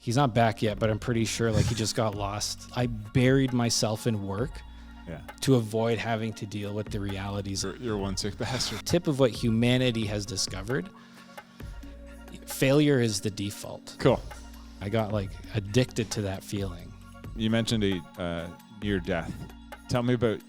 He's not back yet, but I'm pretty sure like he just got lost. I buried myself in work to avoid having to deal with the realities. You're one sick bastard. Tip of what humanity has discovered, failure is the default. Cool. I got like addicted to that feeling. You mentioned a near death. Tell me about,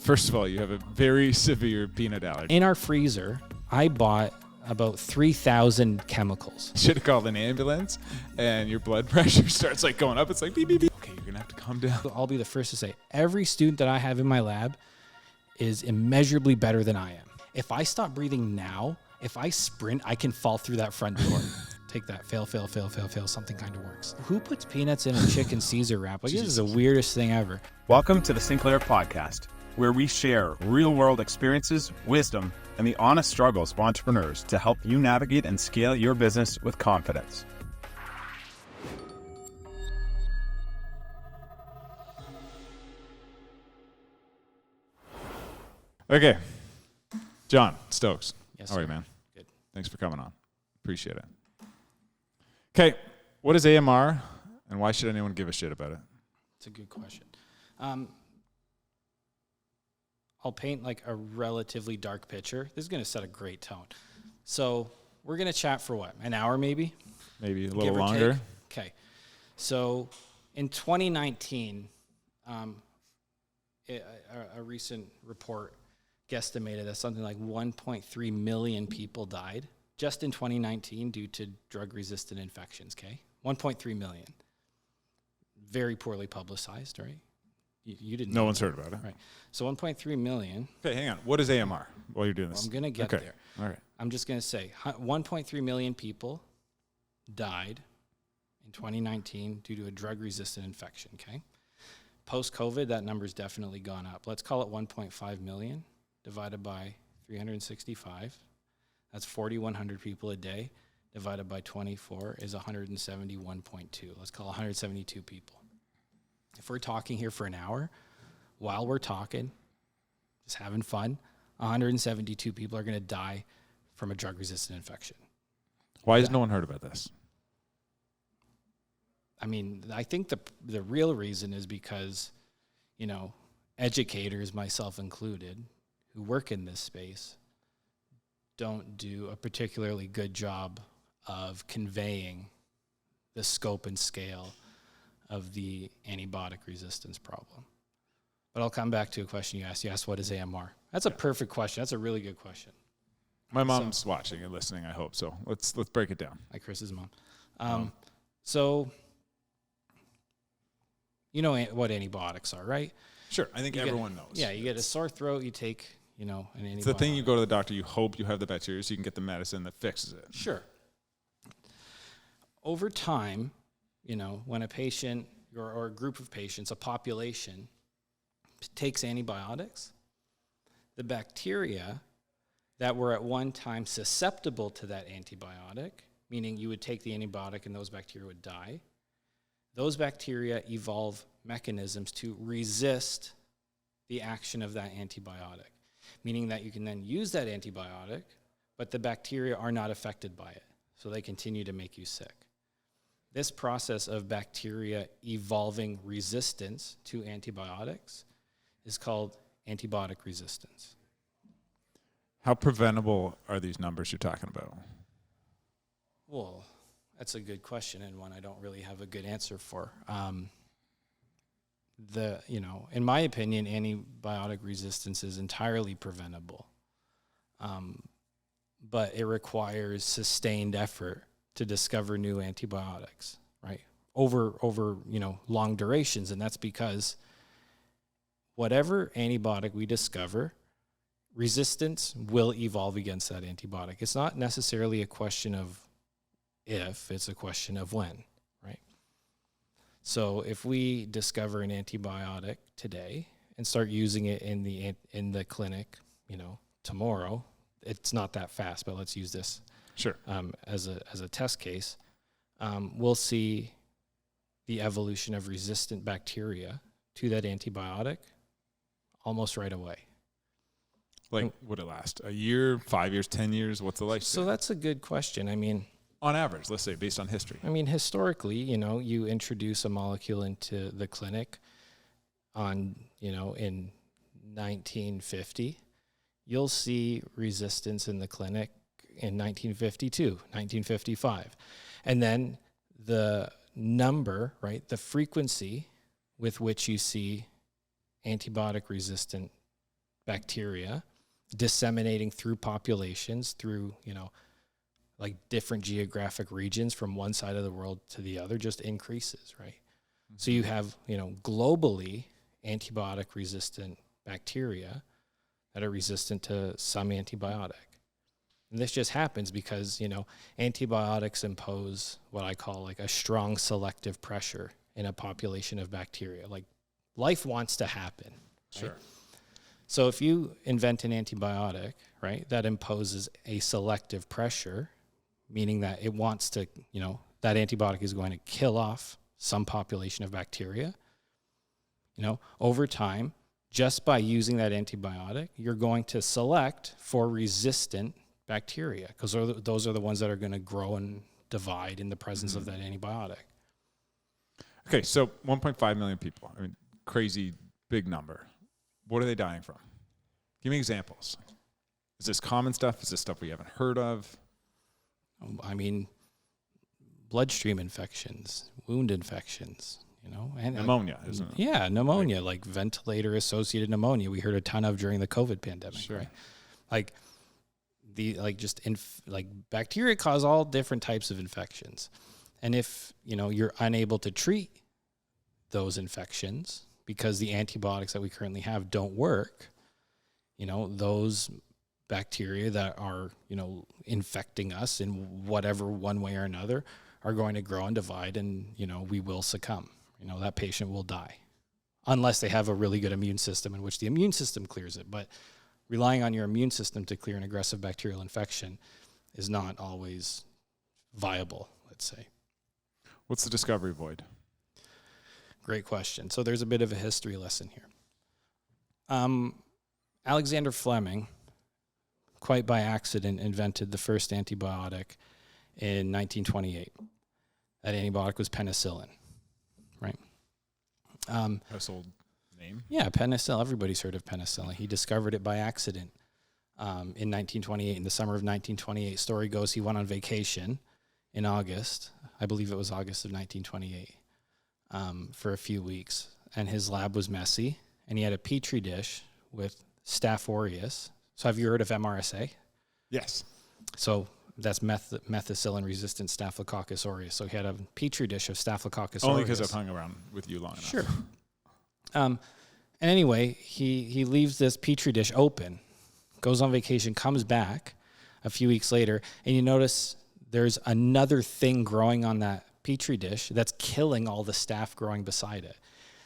first of all, you have a very severe peanut allergy. In our freezer, I bought about 3,000 chemicals. Should have called an ambulance, and your blood pressure starts like going up. It's like beep, beep, beep. Okay, you're going to have to calm down. I'll be the first to say, every student that I have in my lab is immeasurably better than I am. If I stop breathing now, if I sprint, I can fall through that front door. Take that. Fail. Something kind of works. Who puts peanuts in a chicken Caesar wrap? Like, this is the weirdest thing ever. Welcome to the Sinclair podcast, where we share real-world experiences, wisdom, and the honest struggles of entrepreneurs to help you navigate and scale your business with confidence. Okay. Jon Stokes. Yes, How are you, sir. man? Good. Thanks for coming on. Appreciate it. Okay. What is AMR, and why should anyone give a shit about it? It's a good question. I'll paint like a relatively dark picture. This is going to set a great tone. So we're going to chat for what? An hour maybe? Maybe a Give little or longer. take? Okay. So in 2019, a recent report guesstimated that something like 1.3 million people died just in 2019 due to drug-resistant infections, okay? 1.3 million. Very poorly publicized, right? You didn't No know one's that. heard about it. Right. So 1.3 million. Okay, hang on. What is AMR while you're doing Well, this? I'm going to get there. All right. I'm just going to say 1.3 million people died in 2019 due to a drug-resistant infection, okay? Post-COVID, that number's definitely gone up. Let's call it 1.5 million divided by 365. That's 4,100 people a day. Divided by 24 is 171.2. Let's call 172 people. If we're talking here for an hour, while we're talking, just having fun, 172 people are going to die from a drug-resistant infection. Why has no one heard about this? I mean, I think the real reason is because, educators, myself included, who work in this space, don't do a particularly good job of conveying the scope and scale of the antibiotic resistance problem. But I'll come back to a question you asked. You asked, what is AMR? That's a perfect question. That's a really good question. My mom's watching and listening, I hope. So let's break it down. Like Chris's mom. So, you know what antibiotics are, right? Sure. I think everyone knows. Yeah, you get a sore throat, you take, an antibiotic. It's the thing you go to the doctor, you hope you have the bacteria so you can get the medicine that fixes it. Sure. Over time, when a patient or a group of patients, a population, takes antibiotics, the bacteria that were at one time susceptible to that antibiotic, meaning you would take the antibiotic and those bacteria would die, those bacteria evolve mechanisms to resist the action of that antibiotic, meaning that you can then use that antibiotic, but the bacteria are not affected by it, so they continue to make you sick. This process of bacteria evolving resistance to antibiotics is called antibiotic resistance. How preventable are these numbers you're talking about? Well, that's a good question and one I don't really have a good answer for. In my opinion, antibiotic resistance is entirely preventable, but it requires sustained effort to discover new antibiotics, right? Over long durations, and that's because whatever antibiotic we discover, resistance will evolve against that antibiotic. It's not necessarily a question of if, it's a question of when, right? So if we discover an antibiotic today and start using it in the clinic, tomorrow, it's not that fast, but let's use this Sure. As a test case, we'll see the evolution of resistant bacteria to that antibiotic almost right away. Like, would it last a year, 5 years, 10 years? What's the lifespan? So that's a good question. I mean, On average, let's say, based on history. I mean, historically, you introduce a molecule into the clinic in 1950, you'll see resistance in the clinic in 1952, 1955. And then the number, right, the frequency with which you see antibiotic resistant bacteria disseminating through populations, through, like different geographic regions from one side of the world to the other, just increases, right? Mm-hmm. So you have, globally antibiotic resistant bacteria that are resistant to some antibiotic. And this just happens because, antibiotics impose what I call like a strong selective pressure in a population of bacteria. Like life wants to happen. Sure. Right? So if you invent an antibiotic, right, that imposes a selective pressure, meaning that it wants to, that antibiotic is going to kill off some population of bacteria, over time, just by using that antibiotic, you're going to select for resistant bacteria because those are the ones that are going to grow and divide in the presence of that antibiotic. Okay, so 1.5 million people. I mean, crazy big number. What are they dying from? Give me examples. Is this common stuff? Is this stuff we haven't heard of? I mean, bloodstream infections, wound infections, and pneumonia, isn't it? Yeah, pneumonia, like ventilator-associated pneumonia. We heard a ton of during the COVID pandemic, sure. Right? Bacteria cause all different types of infections, and if you're unable to treat those infections because the antibiotics that we currently have don't work, those bacteria that are, infecting us in whatever one way or another are going to grow and divide and, we will succumb. That patient will die unless they have a really good immune system in which the immune system clears it. But relying on your immune system to clear an aggressive bacterial infection is not always viable, let's say. What's the discovery void? Great question. So there's a bit of a history lesson here. Alexander Fleming, quite by accident, invented the first antibiotic in 1928. That antibiotic was penicillin, right? Household name? Yeah, penicillin. Everybody's heard of penicillin. He discovered it by accident in 1928, in the summer of 1928. Story goes he went on vacation in August. I believe it was August of 1928 for a few weeks. And his lab was messy, and he had a petri dish with Staph aureus. So have you heard of MRSA? Yes. So that's methicillin-resistant Staphylococcus aureus. So he had a petri dish of Staphylococcus aureus. Only because I've hung around with you long enough. Sure. And anyway, he leaves this petri dish open, goes on vacation, comes back a few weeks later, and you notice there's another thing growing on that petri dish that's killing all the staph growing beside it.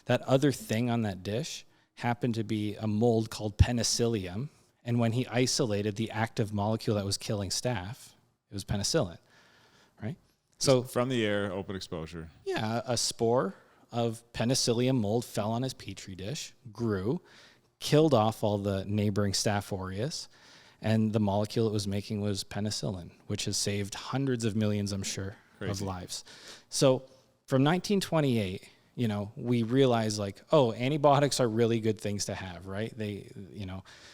That other thing on that dish happened to be a mold called penicillium. And when he isolated the active molecule that was killing staph, it was penicillin, right? So from the air, open exposure. Yeah, a spore of penicillium mold fell on his petri dish, grew, killed off all the neighboring Staph aureus, and the molecule it was making was penicillin, which has saved hundreds of millions, I'm sure, of lives. So from 1928, we realized antibiotics are really good things to have, right?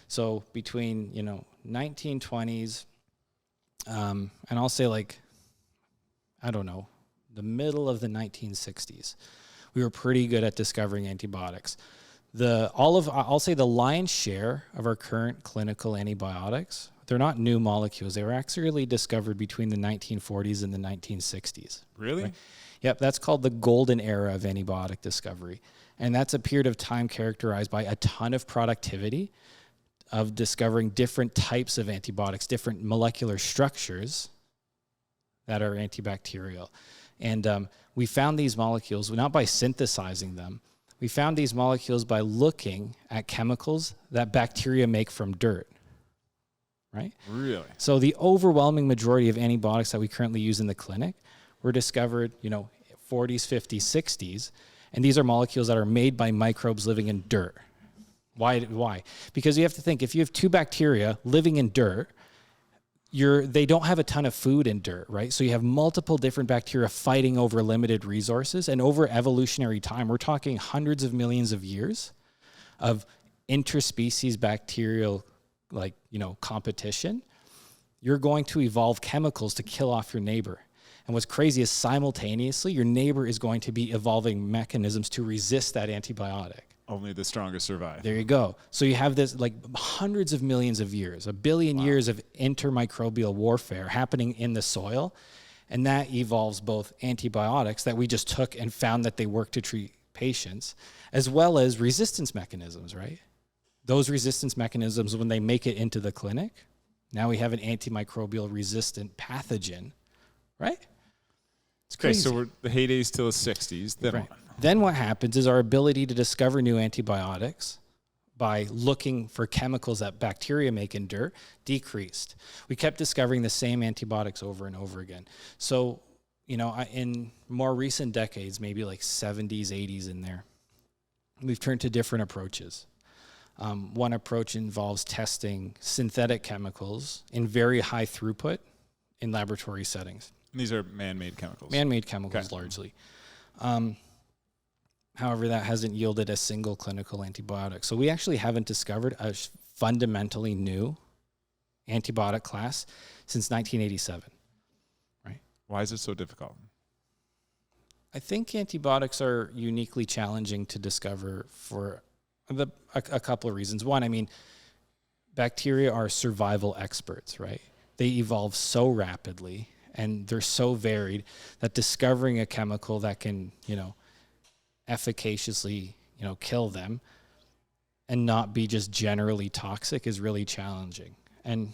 So between, 1920s, and I'll say the middle of the 1960s, we were pretty good at discovering antibiotics. I'll say the lion's share of our current clinical antibiotics, they're not new molecules. They were actually discovered between the 1940s and the 1960s. Really? Right? Yep, that's called the golden era of antibiotic discovery. And that's a period of time characterized by a ton of productivity, of discovering different types of antibiotics, different molecular structures that are antibacterial. And we found these molecules, not by synthesizing them, we found these molecules by looking at chemicals that bacteria make from dirt, right? Really? So the overwhelming majority of antibiotics that we currently use in the clinic were discovered, 40s, 50s, 60s, and these are molecules that are made by microbes living in dirt. Why? Because you have to think, if you have two bacteria living in dirt, they don't have a ton of food in dirt, right? So you have multiple different bacteria fighting over limited resources, and over evolutionary time, we're talking hundreds of millions of years of interspecies bacterial, competition. You're going to evolve chemicals to kill off your neighbor. And what's crazy is simultaneously, your neighbor is going to be evolving mechanisms to resist that antibiotic. Only the strongest survive. There you go. So you have this hundreds of millions of years, 1 billion years of intermicrobial warfare happening in the soil. And that evolves both antibiotics that we just took and found that they work to treat patients, as well as resistance mechanisms, right? Those resistance mechanisms, when they make it into the clinic, now we have an antimicrobial resistant pathogen, right? It's crazy. Okay, so the heydays till the 60s. Then what happens is our ability to discover new antibiotics by looking for chemicals that bacteria make in dirt decreased. We kept discovering the same antibiotics over and over again. So, in more recent decades, maybe like 70s, 80s in there, we've turned to different approaches. One approach involves testing synthetic chemicals in very high throughput in laboratory settings. And these are man-made chemicals. Man-made chemicals, largely. However, that hasn't yielded a single clinical antibiotic. So we actually haven't discovered a fundamentally new antibiotic class since 1987, right? Why is it so difficult? I think antibiotics are uniquely challenging to discover for a couple of reasons. One, bacteria are survival experts, right? They evolve so rapidly and they're so varied that discovering a chemical that can, efficaciously, kill them and not be just generally toxic is really challenging. And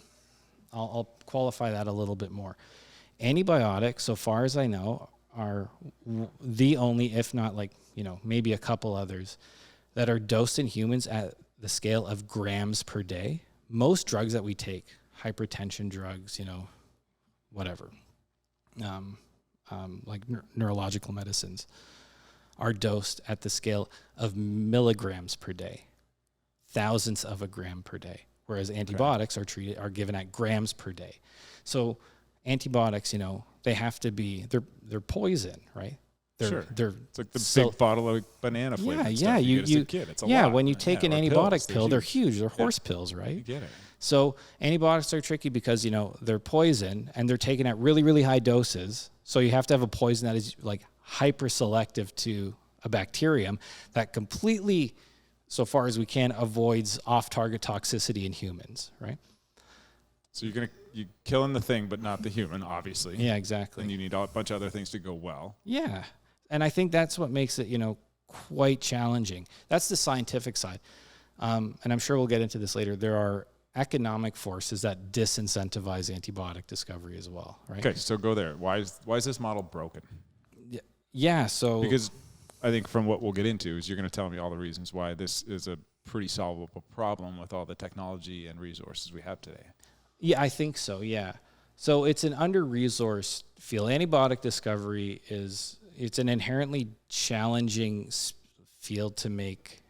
I'll qualify that a little bit more. Antibiotics, so far as I know, are the only, if not maybe a couple others, that are dosed in humans at the scale of grams per day. Most drugs that we take, hypertension drugs, whatever, neurological medicines, are dosed at the scale of milligrams per day, thousandths of a gram per day, whereas antibiotics are given at grams per day. So antibiotics, they have to be, they're poison, right? They're it's like the big bottle of banana flavor. It's a lot. When you take an antibiotic pill, they're huge. They're horse pills, right? You get it. So antibiotics are tricky because, they're poison and they're taken at really, really high doses. So you have to have a poison that is hyper selective to a bacterium that completely, so far as we can, avoids off-target toxicity in humans, right? So you're killing the thing, but not the human, obviously. Yeah, exactly. And you need a bunch of other things to go well. Yeah. And I think that's what makes it, quite challenging. That's the scientific side. And I'm sure we'll get into this later. There are economic forces that disincentivize antibiotic discovery as well, right? Okay, so go there. Why is this model broken? Yeah, so... Because I think from what we'll get into is you're going to tell me all the reasons why this is a pretty solvable problem with all the technology and resources we have today. Yeah, I think so, yeah. So it's an under-resourced field. Antibiotic discovery it's an inherently challenging field to make,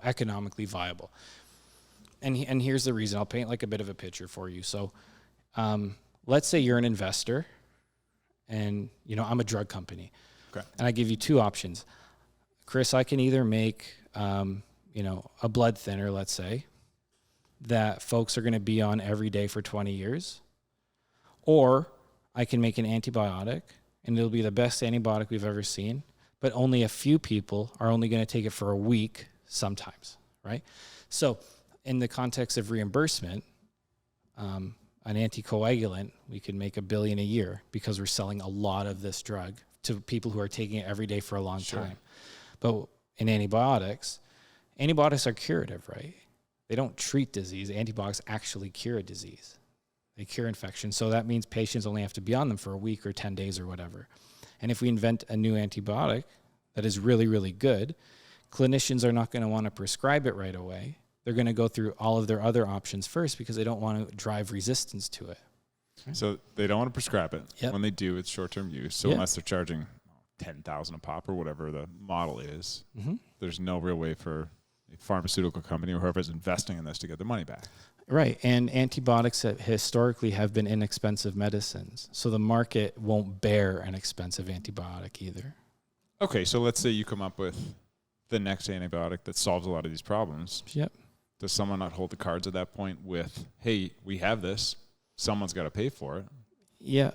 economically viable. And here's the reason. I'll paint a bit of a picture for you. So let's say you're an investor and, I'm a drug company. Okay. And I give you two options. Chris, I can either make, a blood thinner, let's say, that folks are going to be on every day for 20 years, or I can make an antibiotic, and it'll be the best antibiotic we've ever seen, but only a few people are only going to take it for a week sometimes, right? So in the context of reimbursement, an anticoagulant, we could make $1 billion a year because we're selling a lot of this drug to people who are taking it every day for a long time. But in antibiotics are curative, right? They don't treat disease. Antibiotics actually cure a disease. They cure infection. So that means patients only have to be on them for a week or 10 days or whatever. And if we invent a new antibiotic that is really, really good, clinicians are not going to want to prescribe it right away. They're going to go through all of their other options first because they don't want to drive resistance to it. So they don't want to prescribe it. Yep. When they do, it's short-term use. So unless they're charging $10,000 a pop or whatever the model is, there's no real way for a pharmaceutical company or whoever's investing in this to get the money back. Right. And antibiotics historically have been inexpensive medicines. So the market won't bear an expensive antibiotic either. Okay, so let's say you come up with the next antibiotic that solves a lot of these problems. Yep. Does someone not hold the cards at that point with, hey, we have this, someone's got to pay for it? Yeah.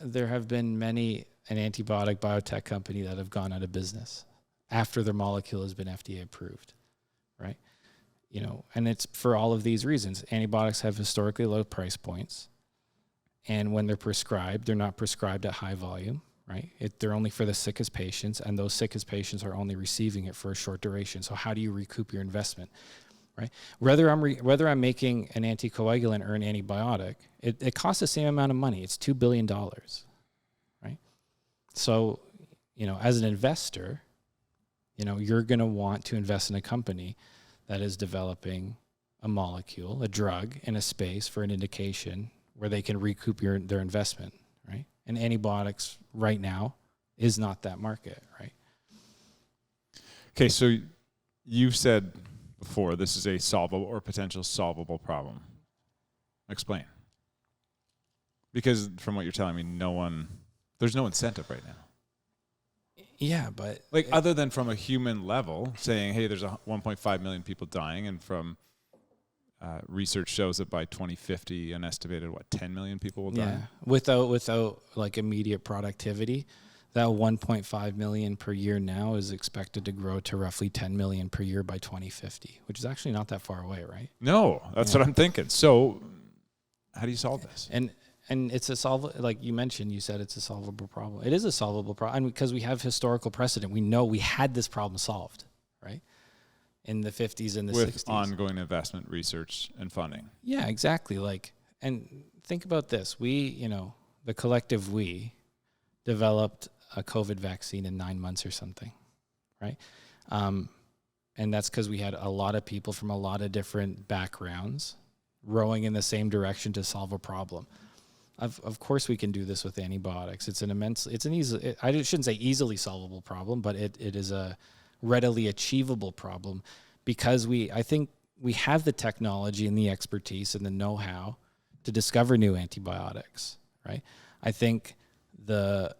There have been an antibiotic biotech company that have gone out of business after their molecule has been FDA approved, right? And it's for all of these reasons. Antibiotics have historically low price points. And when they're prescribed, they're not prescribed at high volume, right? They're only for the sickest patients, and those sickest patients are only receiving it for a short duration. So how do you recoup your investment, right? Whether I'm making an anticoagulant or an antibiotic, it costs the same amount of money. It's $2 billion, right? So, as an investor, you're going to want to invest in a company that is developing a molecule, a drug, in a space for an indication where they can recoup their investment, right? And antibiotics right now is not that market, right? Okay, so you've said before this is a solvable or potential solvable problem. Explain. Because from what you're telling me, there's no incentive right now. Yeah, but other than from a human level, saying, hey, there's 1.5 million people dying, and from research shows that by 2050, an estimated 10 million people will die. Without like immediate productivity, that 1.5 million per year now is expected to grow to roughly 10 million per year by 2050, which is actually not that far away, right? No, that's what I'm thinking. So, how do you solve this? And it's like you mentioned, you said it's a solvable problem. It is a solvable problem because we have historical precedent. We know we had this problem solved, right? In the 50s and the 60s. With ongoing investment, research, and funding. Yeah, exactly. And think about this. The collective we developed a COVID vaccine in 9 months or something, right? And that's because we had a lot of people from a lot of different backgrounds rowing in the same direction to solve a problem. Of course we can do this with antibiotics. I shouldn't say easily solvable problem, but it is a readily achievable problem because I think we have the technology and the expertise and the know-how to discover new antibiotics, right? I think the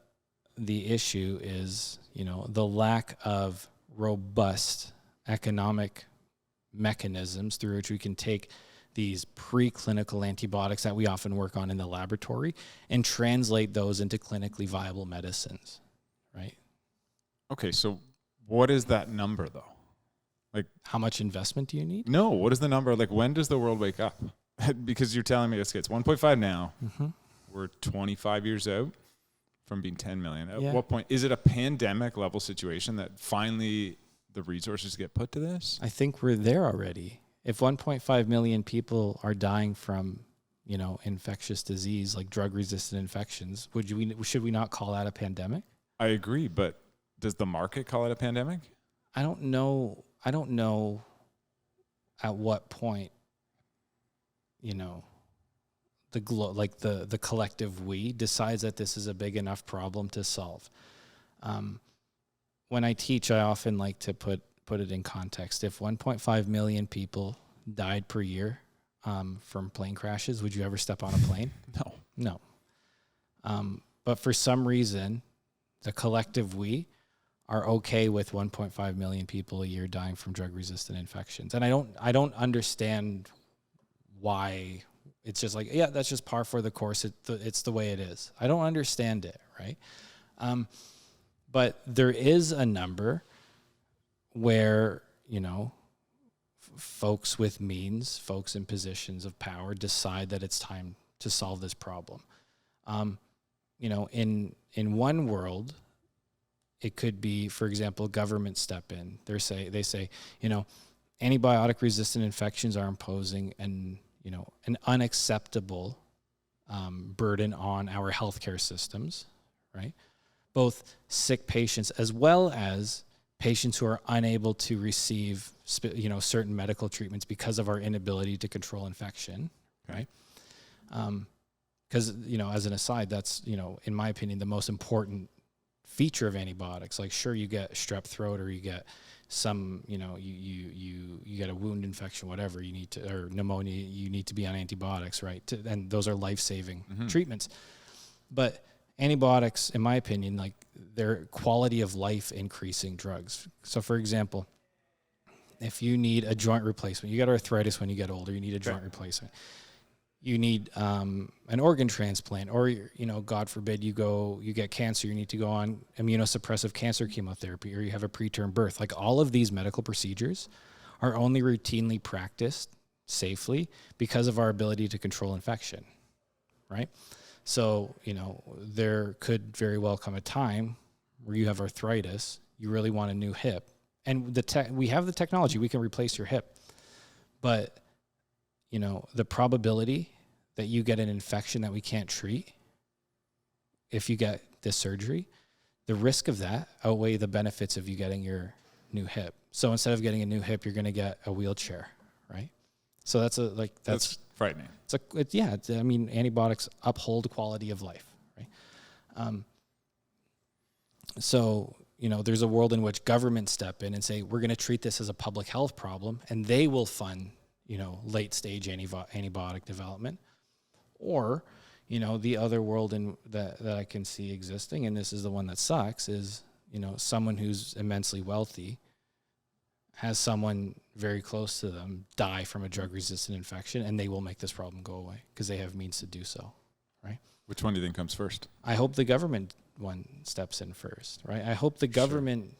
issue is, the lack of robust economic mechanisms through which we can take these preclinical antibiotics that we often work on in the laboratory and translate those into clinically viable medicines, right? Okay, so what is that number, though? How much investment do you need? No, what is the number? When does the world wake up? Because you're telling me it's 1.5 now. Mm-hmm. We're 25 years out from being 10 million. At what point? Is it a pandemic level situation that finally the resources get put to this? I think we're there already. If 1.5 million people are dying from, infectious disease like drug-resistant infections, should we not call that a pandemic? I agree, but does the market call it a pandemic? I don't know at what point, the collective we decides that this is a big enough problem to solve. When I teach, I often like to put it in context. If 1.5 million people died per year from plane crashes, would you ever step on a plane? No. But for some reason, the collective we are okay with 1.5 million people a year dying from drug-resistant infections. And I don't understand why it's just that's just par for the course. It's the way it is. I don't understand it, right? But there is a number where, folks with means, folks in positions of power decide that it's time to solve this problem. In one world, it could be, for example, government step in. They say, antibiotic resistant infections are imposing an unacceptable burden on our healthcare systems, right? Both sick patients as well as patients who are unable to receive, certain medical treatments because of our inability to control infection, right? Because, as an aside, that's, in my opinion, the most important feature of antibiotics. Like, sure, you get strep throat, or you get some, you get a wound infection, whatever you need to, or pneumonia, you need to be on antibiotics, right? And those are life-saving treatments. But antibiotics, in my opinion, like, they're quality of life increasing drugs. So, for example, if you need a joint replacement, you get arthritis when you get older, you need a joint replacement. You need an organ transplant, or, God forbid, you get cancer, you need to go on immunosuppressive cancer chemotherapy, or you have a preterm birth. Like, all of these medical procedures are only routinely practiced safely because of our ability to control infection, right? So, there could very well come a time where you have arthritis, you really want a new hip, and we have the technology, we can replace your hip, but the probability that you get an infection that we can't treat if you get this surgery, the risk of that outweigh the benefits of you getting your new hip. So instead of getting a new hip, you're going to get a wheelchair, right? So that's frightening. Antibiotics uphold quality of life, right? So, there's a world in which governments step in and say, we're going to treat this as a public health problem, and they will fund late stage antibiotic development. Or, the other world that I can see existing, and this is the one that sucks, is, someone who's immensely wealthy has someone very close to them die from a drug-resistant infection, and they will make this problem go away because they have means to do so, right? Which one do you think comes first? I hope the government one steps in first, right? I hope the government,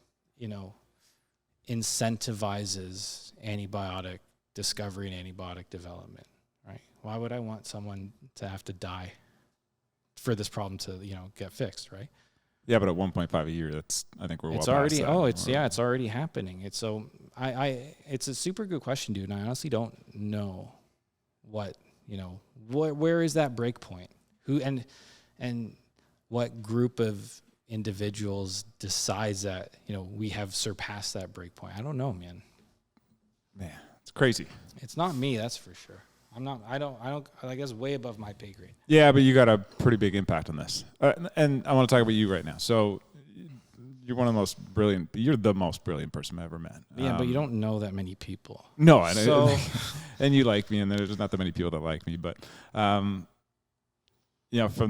incentivizes antibiotic discovery and antibiotic development, right? Why would I want someone to have to die for this problem to, get fixed, right? Yeah, but at 1.5 a year, I think we're well it's past already, that. it's already happening. It's so, it's a super good question, dude. And I honestly don't know what, where is that break point? Who, and what group of individuals decides that, we have surpassed that break point? I don't know, man. Man, it's crazy. It's not me, that's for sure. I guess way above my pay grade. Yeah, but you got a pretty big impact on this. And I want to talk about you right now. So you're you're the most brilliant person I've ever met. Yeah, but you don't know that many people. No, and you like me, and there's not that many people that like me, but, from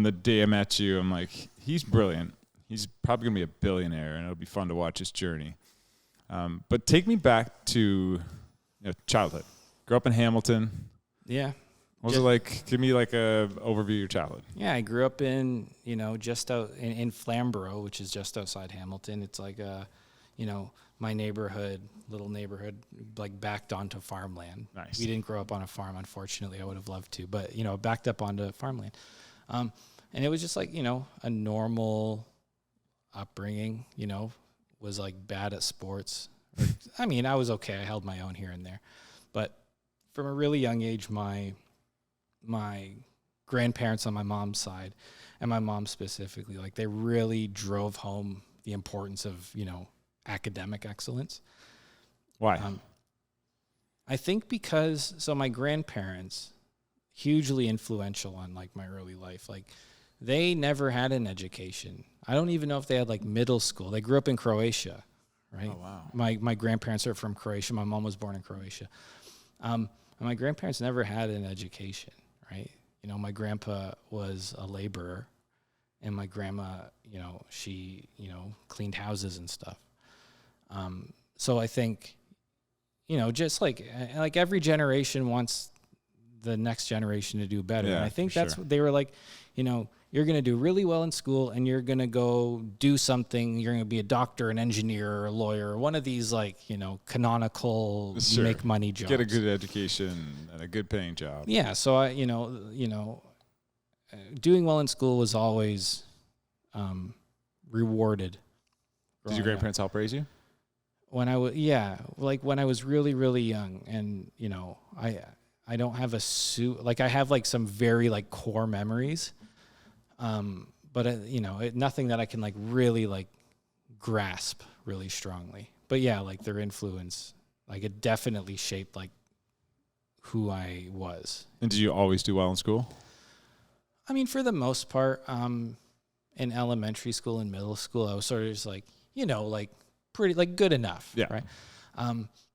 the day I met you, I'm like, he's brilliant. He's probably going to be a billionaire, and it'll be fun to watch his journey. But take me back to childhood. Grew up in Hamilton. Yeah. What was it like? Give me a overview of your childhood. Yeah, I grew up in, just out in Flamborough, which is just outside Hamilton. It's like my little neighborhood, like backed onto farmland. Nice. We didn't grow up on a farm, unfortunately. I would have loved to, but, backed up onto farmland. And it was just like, a normal upbringing, was like bad at sports. I was okay. I held my own here and there. But from a really young age, my grandparents on my mom's side, and my mom specifically, like, they really drove home the importance of, academic excellence. Why? I think because, my grandparents, hugely influential on, like, my early life. Like, they never had an education. I don't even know if they had, like, middle school. They grew up in Croatia, right? Oh, wow. My grandparents are from Croatia. My mom was born in Croatia. My grandparents never had an education, right? My grandpa was a laborer, and my grandma, she, cleaned houses and stuff. So I think, just like every generation wants the next generation to do better. Yeah, and I think that's sure. what they were like, you're going to do really well in school, and you're going to go do something. You're going to be a doctor, an engineer, or a lawyer, or one of these, like, canonical make money jobs. Get a good education and a good paying job. Yeah. So I, doing well in school was always rewarded. Did your grandparents help raise you? When I was, when I was really, really young, and, I don't have I have like some very like core memories. But nothing that I can like really like grasp really strongly. But yeah, like their influence, like it definitely shaped like who I was. And did you always do well in school? For the most part, in elementary school and middle school, I was sort of just like, like pretty, like good enough. Yeah. Right.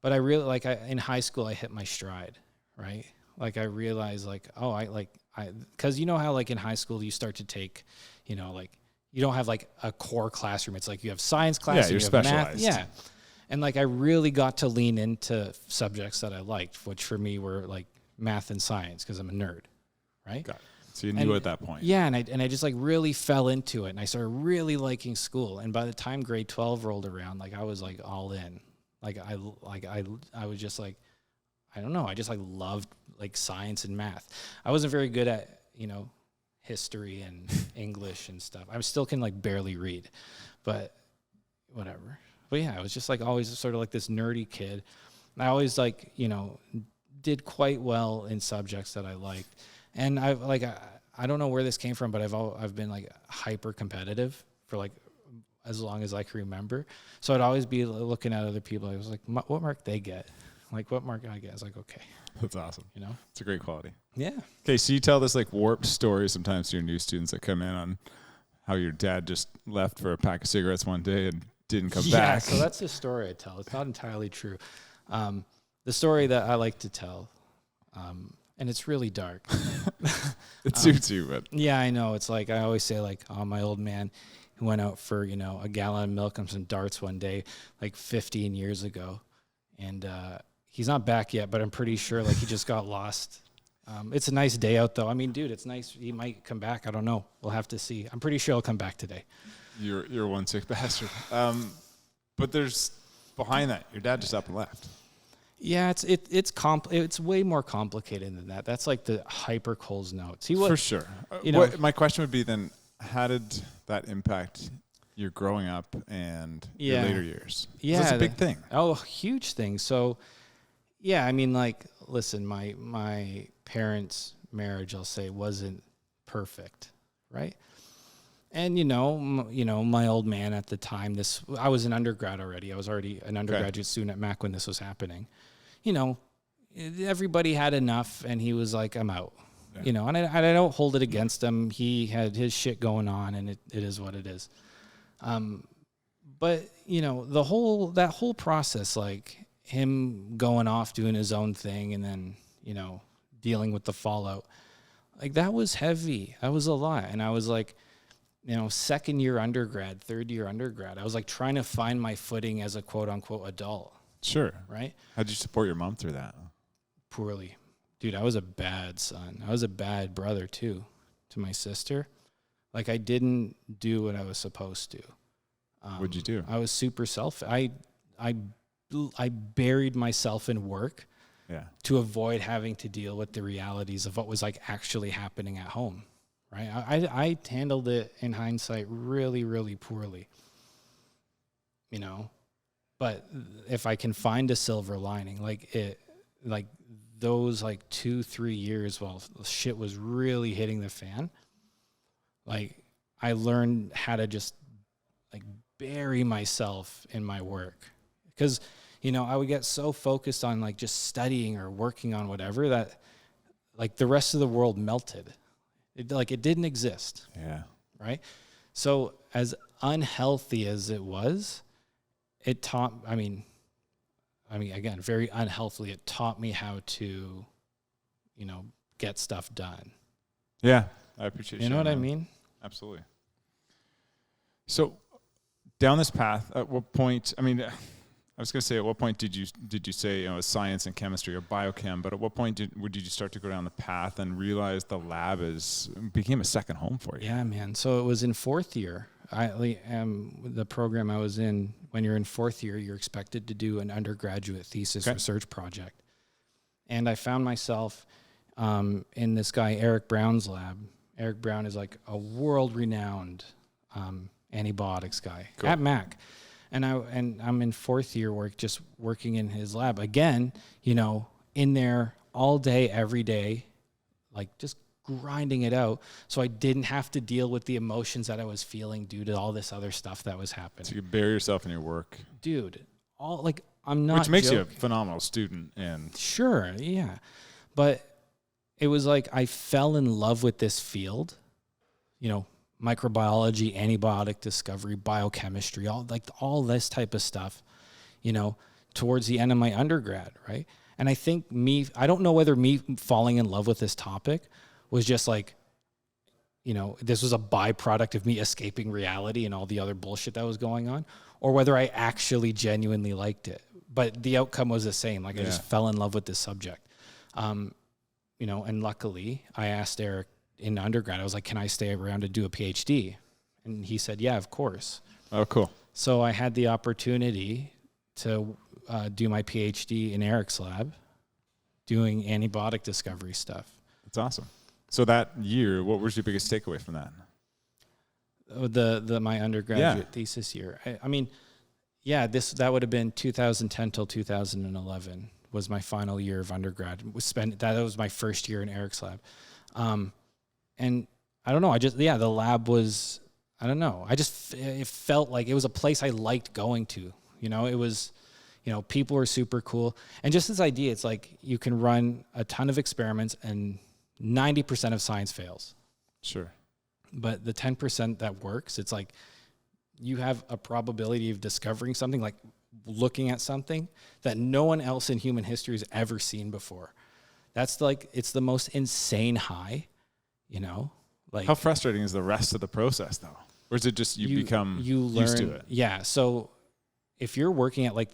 But I really in high school, I hit my stride. Right. Like I realized cause you know how like in high school you start to take, like you don't have like a core classroom. It's like you have science class. Yeah, you're you have specialized. math. Yeah. And like I really got to lean into subjects that I liked, which for me were like math and science because I'm a nerd. Right. Got it. So you knew at that point. Yeah, and I just like really fell into it, and I started really liking school. And by the time grade 12 rolled around, like I was like all in. I was just like, I don't know, I just like loved like science and math. I wasn't very good at history and English and stuff. I still can like barely read, but whatever. But yeah, I was just like always sort of like this nerdy kid. I always like did quite well in subjects that I liked. And I don't know where this came from, but I've been like hyper competitive for like as long as I can remember. So I'd always be looking at other people. I was like, what mark they get? Like what mark I get? I was like, okay. That's awesome. It's a great quality. Yeah. Okay, so you tell this like warped story sometimes to your new students that come in on how your dad just left for a pack of cigarettes one day and didn't come back. Yeah, so that's the story I tell. It's not entirely true. The story that I like to tell, and it's really dark. It suits you, but yeah, I know. It's like I always say, like, oh, my old man who went out for a gallon of milk and some darts one day, like 15 years ago, and he's not back yet. But I'm pretty sure like he just got lost. It's a nice day out though. I mean, dude, it's nice. He might come back. I don't know. We'll have to see. I'm pretty sure he'll come back today. You're one sick bastard. But there's behind that, your dad just up and left. Yeah, it's way more complicated than that. That's like the hyper Coles notes. For sure. My question would be then, how did that impact your growing up and your later years? Yeah, that's a big thing. Oh, huge thing. So, yeah, I mean, like, listen, my parents' marriage, I'll say, wasn't perfect, right? And my old man at the time, I was an undergrad already. I was already an undergraduate student at Mac when this was happening. Everybody had enough, and he was like, "I'm out." Yeah. And I don't hold it against him. He had his shit going on, and it is what it is. But that whole process, like him going off doing his own thing, and then dealing with the fallout, like that was heavy. That was a lot, and I was like, second year undergrad, third year undergrad, I was like trying to find my footing as a quote unquote adult. Sure. Right. How'd you support your mom through that? Poorly. Dude, I was a bad son. I was a bad brother too, to my sister. Like I didn't do what I was supposed to. What'd you do? I was super I buried myself in work to avoid having to deal with the realities of what was like actually happening at home. Right. I handled it in hindsight really, really poorly. But if I can find a silver lining, like those like 2-3 years while shit was really hitting the fan, like I learned how to just like bury myself in my work. Because, I would get so focused on like just studying or working on whatever that like the rest of the world melted. It didn't exist. Yeah. Right. So as unhealthy as it was, it taught, I mean, again, very unhealthily, it taught me how to, get stuff done. Yeah. I appreciate you know what I mean? Absolutely. So down this path, at what point, I was going to say, at what point did you say, science and chemistry or biochem, but at what point did you start to go down the path and realize the lab became a second home for you? Yeah, man. So it was in fourth year. The program I was in, when you're in fourth year, you're expected to do an undergraduate thesis research project. And I found myself in this guy, Eric Brown's lab. Eric Brown is like a world-renowned antibiotics guy at Mac. And I'm in fourth year working in his lab again, in there all day, every day, like just grinding it out. So I didn't have to deal with the emotions that I was feeling due to all this other stuff that was happening. So you bury yourself in your work. Dude, I'm not Which makes joking. you a phenomenal student. And sure, yeah. But it was like I fell in love with this field, microbiology, antibiotic discovery, biochemistry, all this type of stuff, towards the end of my undergrad, right? And I think I don't know whether me falling in love with this topic was just like, this was a byproduct of me escaping reality and all the other bullshit that was going on, or whether I actually genuinely liked it. But the outcome was the same. Like I just fell in love with this subject. And luckily I asked Eric in undergrad, I was like, can I stay around to do a PhD? And he said, yeah, of course. Oh, cool. So I had the opportunity to do my PhD in Eric's lab doing antibiotic discovery stuff. That's awesome. So that year, what was your biggest takeaway from that? My undergraduate thesis year. I mean, that would have been 2010 till 2011 was my final year of undergrad. That was my first year in Eric's lab. And I don't know, the lab was, I don't know. It felt like it was a place I liked going to, it was, people were super cool. And just this idea, it's like you can run a ton of experiments and 90% of science fails. Sure. But the 10% that works, it's like you have a probability of discovering something, like looking at something that no one else in human history has ever seen before. That's like, it's the most insane high, Like, how frustrating is the rest of the process though? Or is it just you learn, used to it? Yeah. So if you're working at like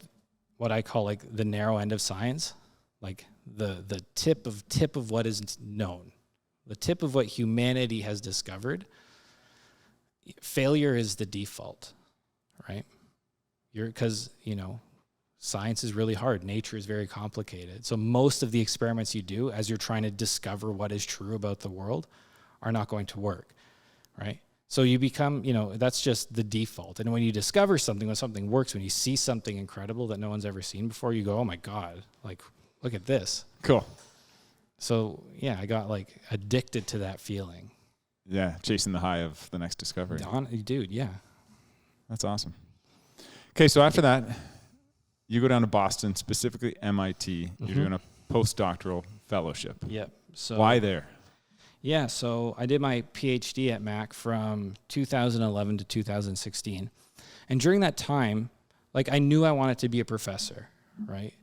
what I call like the narrow end of science, like the tip of what is known, the tip of what humanity has discovered, failure is the default, right? Because science is really hard. Nature is very complicated. So most of the experiments you do as you're trying to discover what is true about the world are not going to work, right? So you become, that's just the default. And when you discover something, when something works, when you see something incredible that no one's ever seen before, you go, oh my God, like, look at this. Cool. So yeah, I got like addicted to that feeling. Yeah, chasing the high of the next discovery. Dude, yeah. That's awesome. Okay, so after that, you go down to Boston, specifically MIT. Mm-hmm. You're doing a postdoctoral fellowship. Yep. So why there? Yeah, so I did my PhD at Mac from 2011 to 2016. And during that time, like I knew I wanted to be a professor, right?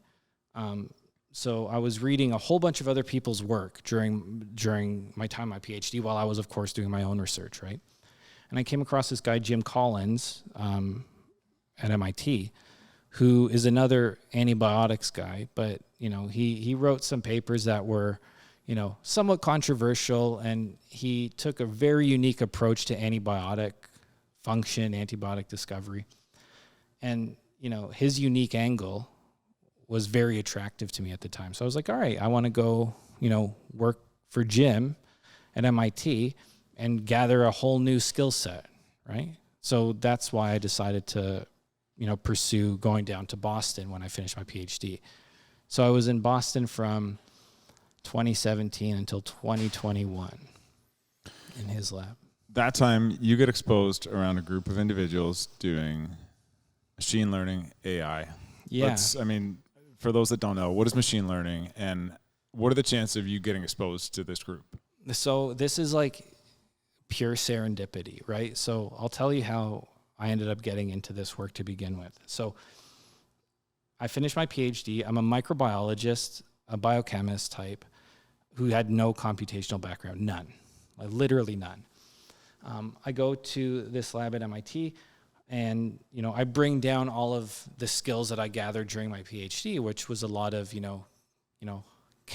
So I was reading a whole bunch of other people's work during my time at my PhD while I was, of course, doing my own research, right? And I came across this guy, Jim Collins, at MIT, who is another antibiotics guy, but, he wrote some papers that were, somewhat controversial, and he took a very unique approach to antibiotic function, antibiotic discovery. And, his unique angle was very attractive to me at the time. So I was like, all right, I want to go, work for Jim at MIT and gather a whole new skill set, right? So that's why I decided to, pursue going down to Boston when I finished my PhD. So I was in Boston from 2017 until 2021 in his lab. That time you get exposed around a group of individuals doing machine learning, AI. Yeah. For those that don't know, what is machine learning and what are the chances of you getting exposed to this group? So this is like pure serendipity, right? So I'll tell you how I ended up getting into this work to begin with. So I finished my PhD. I'm a microbiologist, a biochemist type who had no computational background, none, like literally none. I go to this lab at MIT and, I bring down all of the skills that I gathered during my PhD, which was a lot of,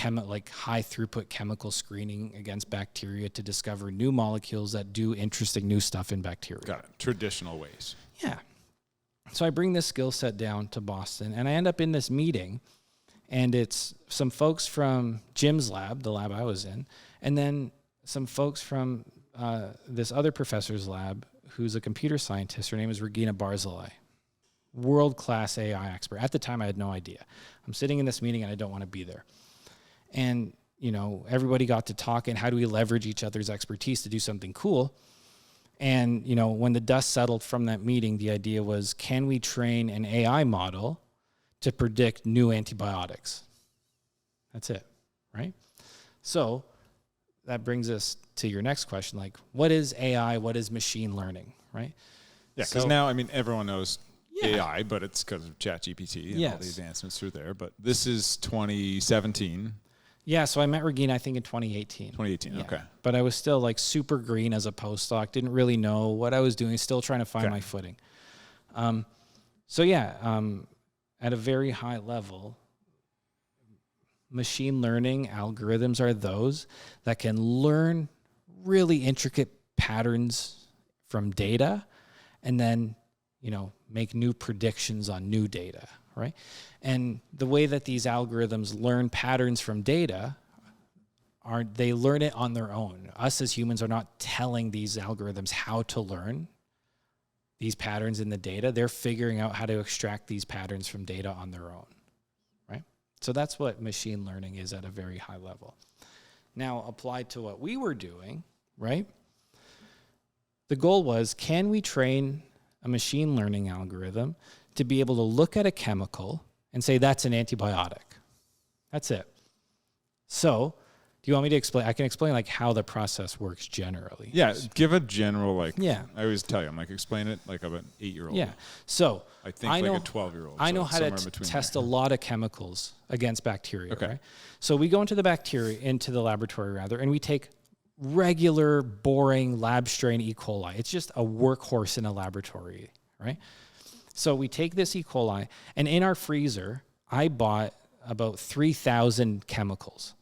like high throughput chemical screening against bacteria to discover new molecules that do interesting new stuff in bacteria. Got it. Traditional ways. Yeah. So I bring this skill set down to Boston and I end up in this meeting, and it's some folks from Jim's lab, the lab I was in, and then some folks from this other professor's lab who's a computer scientist. Her name is Regina Barzilai, world-class AI expert. At the time, I had no idea. I'm sitting in this meeting and I don't want to be there. And, everybody got to talking, how do we leverage each other's expertise to do something cool? And, when the dust settled from that meeting, the idea was, can we train an AI model to predict new antibiotics? That's it, right? So that brings us to your next question, like, what is AI? What is machine learning, right? Yeah, because So- now, I mean, everyone knows Yeah. AI, but it's because of ChatGPT and all Yes. the advancements through there. But this is 2017, Yeah, so I met Regina, I think, in 2018. 2018, Yeah. okay. But I was still like super green as a postdoc, didn't really know what I was doing, still trying to find Okay. my footing. So yeah, at a very high level, machine learning algorithms are those that can learn really intricate patterns from data and then, make new predictions on new data, right? And the way that these algorithms learn patterns from data they learn it on their own. Us as humans are not telling these algorithms how to learn these patterns in the data. They're figuring out how to extract these patterns from data on their own, right? So that's what machine learning is at a very high level. Now, applied to what we were doing, right? The goal was, can we train a machine learning algorithm to be able to look at a chemical and say, that's an antibiotic? That's it. So, do you want me to explain? I can explain like how the process works generally. Yeah, give a general, Yeah. I always tell you, I'm like, explain it like I'm an 8-year-old. Yeah. So I think like a 12-year-old. I know so how to somewhere in between test there. a lot of chemicals against bacteria. Okay. Right? So we go into the laboratory, and we take regular, boring lab strain E. coli. It's just a workhorse in a laboratory, right? So we take this E. coli, and in our freezer, I bought about 3,000 chemicals.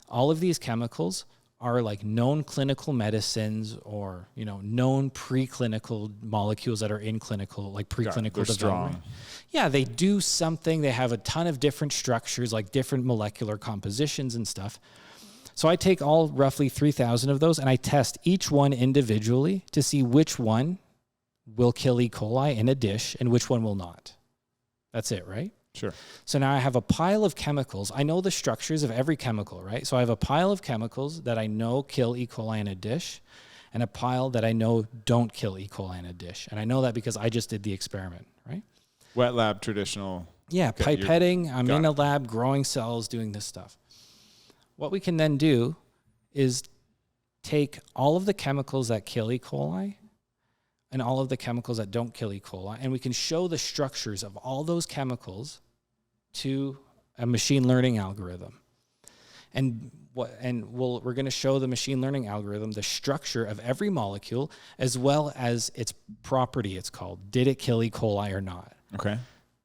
All of these chemicals are like known clinical medicines or, known preclinical molecules that are in clinical, like preclinical they're development. strong. Yeah, they do something. They have a ton of different structures, like different molecular compositions and stuff. So I take all roughly 3,000 of those and I test each one individually to see which one will kill E. coli in a dish and which one will not. That's it, right? Sure. So now I have a pile of chemicals. I know the structures of every chemical, right? So I have a pile of chemicals that I know kill E. coli in a dish and a pile that I know don't kill E. coli in a dish. And I know that because I just did the experiment, right? Wet lab, traditional. Yeah, Okay, pipetting. I'm got in it. a lab growing cells, doing this stuff. What we can then do is take all of the chemicals that kill E. coli and all of the chemicals that don't kill E. coli, and we can show the structures of all those chemicals to a machine learning algorithm. And we're going to show the machine learning algorithm the structure of every molecule as well as its property, it's called. Did it kill E. coli or not? Okay.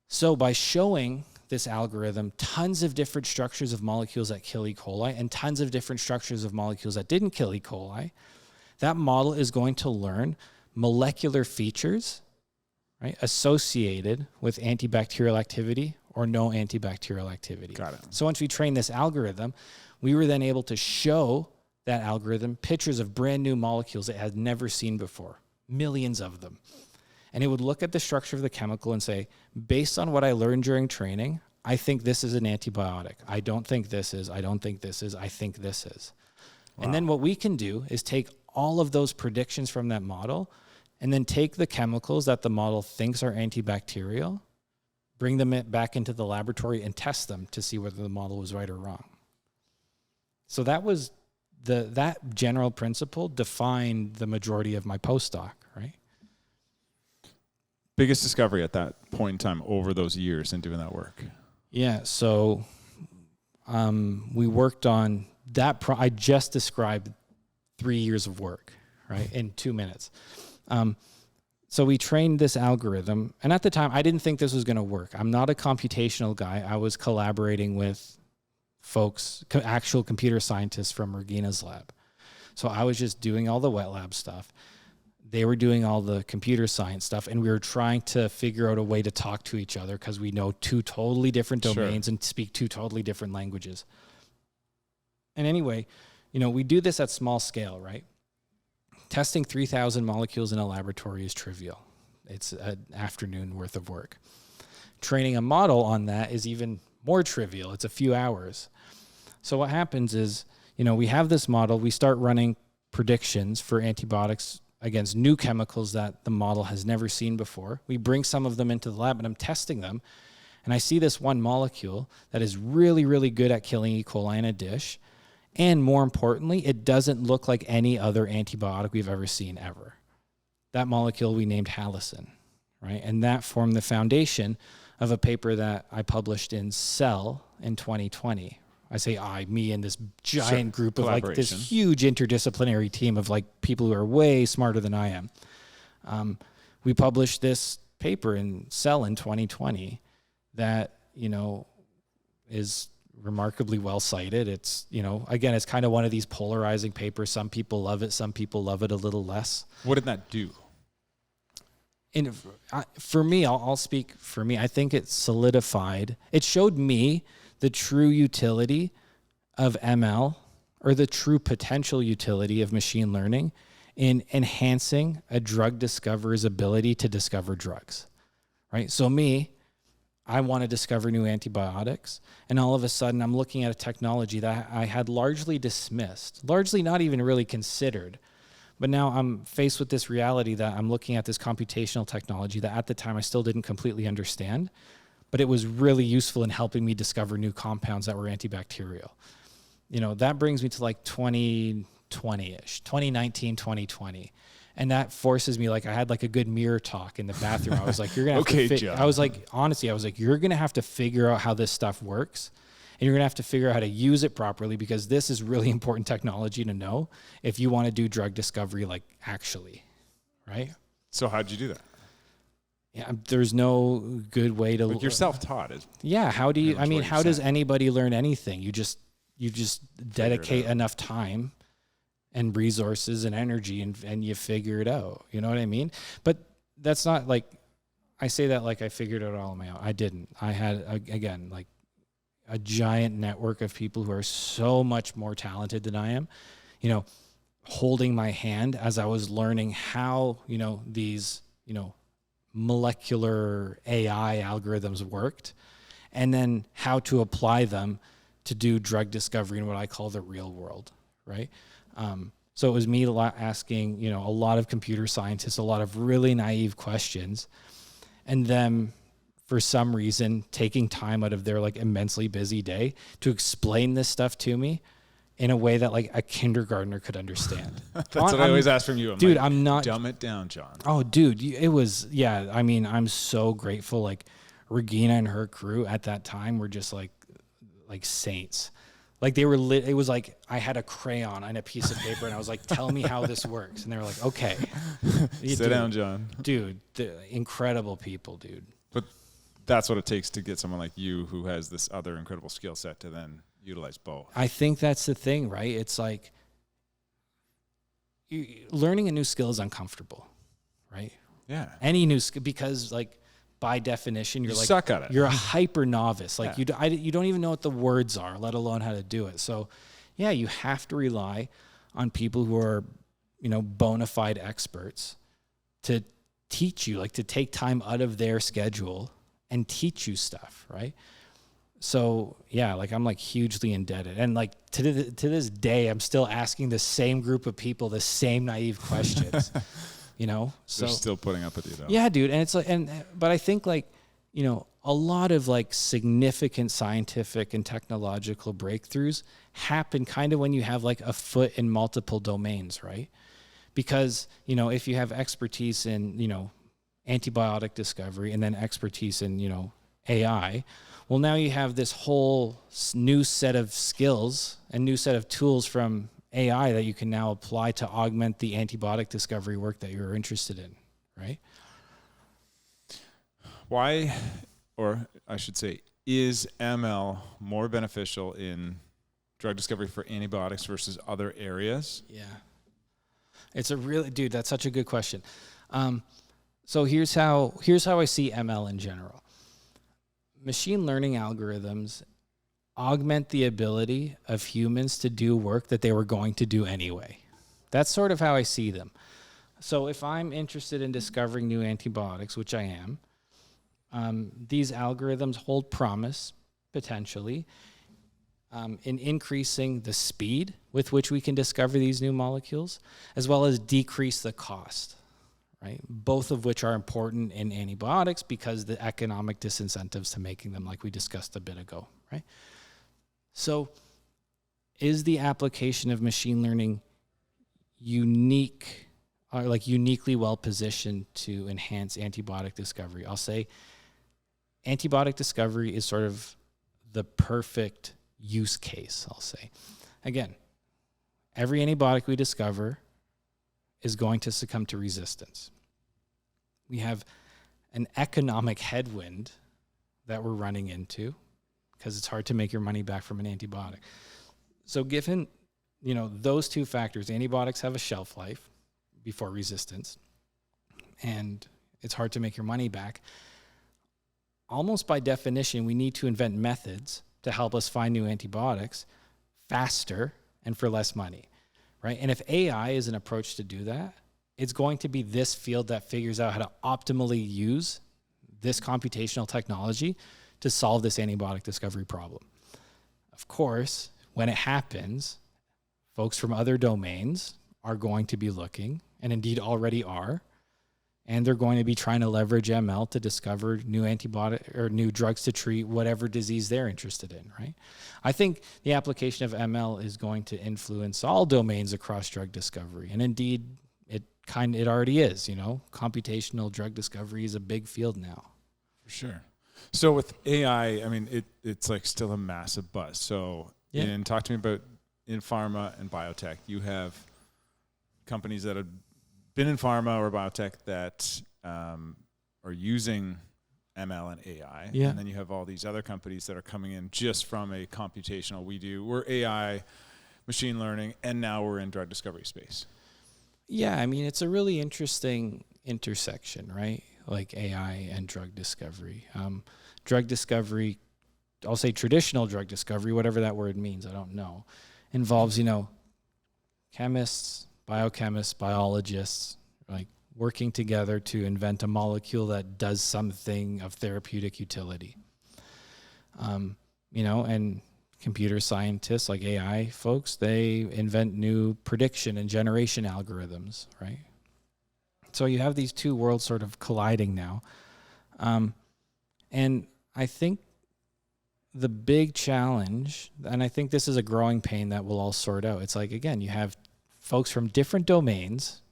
So by showing this algorithm tons of different structures of molecules that kill E. coli and tons of different structures of molecules that didn't kill E. coli, that model is going to learn molecular features, right, associated with antibacterial activity or no antibacterial activity. Got it. So once we train this algorithm, we were then able to show that algorithm pictures of brand new molecules it had never seen before, millions of them. And it would look at the structure of the chemical and say, based on what I learned during training, I think this is an antibiotic. I don't think this is. I don't think this is. I think this is. Wow. And then what we can do is take all of those predictions from that model and then take the chemicals that the model thinks are antibacterial, bring them back into the laboratory and test them to see whether the model was right or wrong. So that was that general principle defined the majority of my postdoc, right? Biggest discovery at that point in time over those years in doing that work? Yeah, so we worked on that. I just described 3 years of work, right, in 2 minutes. So we trained this algorithm, and at the time, I didn't think this was going to work. I'm not a computational guy. I was collaborating with folks, actual computer scientists from Regina's lab. So I was just doing all the wet lab stuff. They were doing all the computer science stuff, and we were trying to figure out a way to talk to each other because we know two totally different domains and speak two totally different languages. And anyway, we do this at small scale, right? Testing 3,000 molecules in a laboratory is trivial. It's an afternoon worth of work. Training a model on that is even more trivial. It's a few hours. So what happens is, we have this model. We start running predictions for antibiotics against new chemicals that the model has never seen before. We bring some of them into the lab, and I'm testing them. And I see this one molecule that is really, really good at killing E. coli in a dish. And more importantly, it doesn't look like any other antibiotic we've ever seen ever. That molecule we named halicin, right? And that formed the foundation of a paper that I published in Cell in 2020. I say me and this giant group of like this huge interdisciplinary team of like people who are way smarter than I am. We published this paper in Cell in 2020 that, is remarkably well cited. It's, again, it's kind of one of these polarizing papers. Some people love it. Some people love it a little less. What did that do? And for me, I'll speak for me. I think it solidified. It showed me the true utility of ML, or the true potential utility of machine learning in enhancing a drug discoverer's ability to discover drugs, right? So I want to discover new antibiotics, and all of a sudden I'm looking at a technology that I had largely dismissed, largely not even really considered. But now I'm faced with this reality that I'm looking at this computational technology that at the time I still didn't completely understand, but it was really useful in helping me discover new compounds that were antibacterial. That brings me to like 2020-ish, 2019, 2020. And that forces me, like, I had like a good mirror talk in the bathroom. I was like, you're going to have John. I was like, you're going to have to figure out how this stuff works. And you're going to have to figure out how to use it properly, because this is really important technology to know if you want to do drug discovery, like actually, right? So how'd you do that? Yeah, there's no good way to. But you're self-taught. Yeah. How do you? I mean, how does anybody learn anything? You just dedicate enough time and resources and energy, and you figure it out. You know what I mean? But that's not like, I say that like I figured it all on my own. I didn't. I had again like a giant network of people who are so much more talented than I am, holding my hand as I was learning how, these, molecular AI algorithms worked, and then how to apply them to do drug discovery in what I call the real world, right? So it was me asking, a lot of computer scientists, a lot of really naive questions, and them, for some reason, taking time out of their like immensely busy day to explain this stuff to me in a way that like a kindergartner could understand. That's what I always ask from you. I'm not dumb it down, Jon. Oh, dude, it was, yeah. I mean, I'm so grateful. Like Regina and her crew at that time were just like saints. Like they were it was like I had a crayon and a piece of paper, and I was like, tell me how this works. And they were like, okay. Sit down, Jon. Dude, incredible people, dude. But that's what it takes to get someone like you who has this other incredible skill set to then utilize both. I think that's the thing, right? It's like learning a new skill is uncomfortable, right? Yeah. Any new skill, because like by definition, you're like suck at it. You're a hyper novice. Like Yeah. you don't even know what the words are, let alone how to do it. So yeah, you have to rely on people who are, bona fide experts to teach you, like to take time out of their schedule and teach you stuff, right? So yeah, like I'm like hugely indebted, and like to this day, I'm still asking the same group of people the same naive questions, So they're still putting up with you, though. Yeah, dude, and it's like, but I think like, a lot of like significant scientific and technological breakthroughs happen kind of when you have like a foot in multiple domains, right? Because if you have expertise in antibiotic discovery and then expertise in AI. Well, now you have this whole new set of skills and new set of tools from AI that you can now apply to augment the antibiotic discovery work that you're interested in, right? Why, or I should say, is ML more beneficial in drug discovery for antibiotics versus other areas? Yeah. It's that's such a good question. So here's how I see ML in general. Machine learning algorithms augment the ability of humans to do work that they were going to do anyway. That's sort of how I see them. So if I'm interested in discovering new antibiotics, which I am, these algorithms hold promise, potentially, in increasing the speed with which we can discover these new molecules, as well as decrease the cost, right? Both of which are important in antibiotics because the economic disincentives to making them, like we discussed a bit ago, right? So is the application of machine learning unique, or like uniquely well positioned to enhance antibiotic discovery? I'll say antibiotic discovery is sort of the perfect use case, I'll say. Again, every antibiotic we discover is going to succumb to resistance. We have an economic headwind that we're running into because it's hard to make your money back from an antibiotic. So given, those two factors, antibiotics have a shelf life before resistance, and it's hard to make your money back. Almost by definition, we need to invent methods to help us find new antibiotics faster and for less money, right? And if AI is an approach to do that, it's going to be this field that figures out how to optimally use this computational technology to solve this antibiotic discovery problem. Of course, when it happens, folks from other domains are going to be looking, and indeed already are, and they're going to be trying to leverage ML to discover new antibiotic or new drugs to treat whatever disease they're interested in, right? I think the application of ML is going to influence all domains across drug discovery, and indeed it already is. Computational drug discovery is a big field now. For sure. So with AI, I mean, it's like still a massive buzz. So talk to me about in pharma and biotech. You have companies that have been in pharma or biotech that are using ML and AI. Yeah. And then you have all these other companies that are coming in just from a computational. We're AI, machine learning, and now we're in drug discovery space. Yeah, I mean, it's a really interesting intersection, right? Like AI and drug discovery. Drug discovery, I'll say traditional drug discovery, whatever that word means, I don't know, involves, chemists, biochemists, biologists, like working together to invent a molecule that does something of therapeutic utility. And computer scientists, like AI folks, they invent new prediction and generation algorithms, right? So you have these two worlds sort of colliding now. And I think the big challenge, and I think this is a growing pain that we'll all sort out. It's like, again, you have folks from different domains,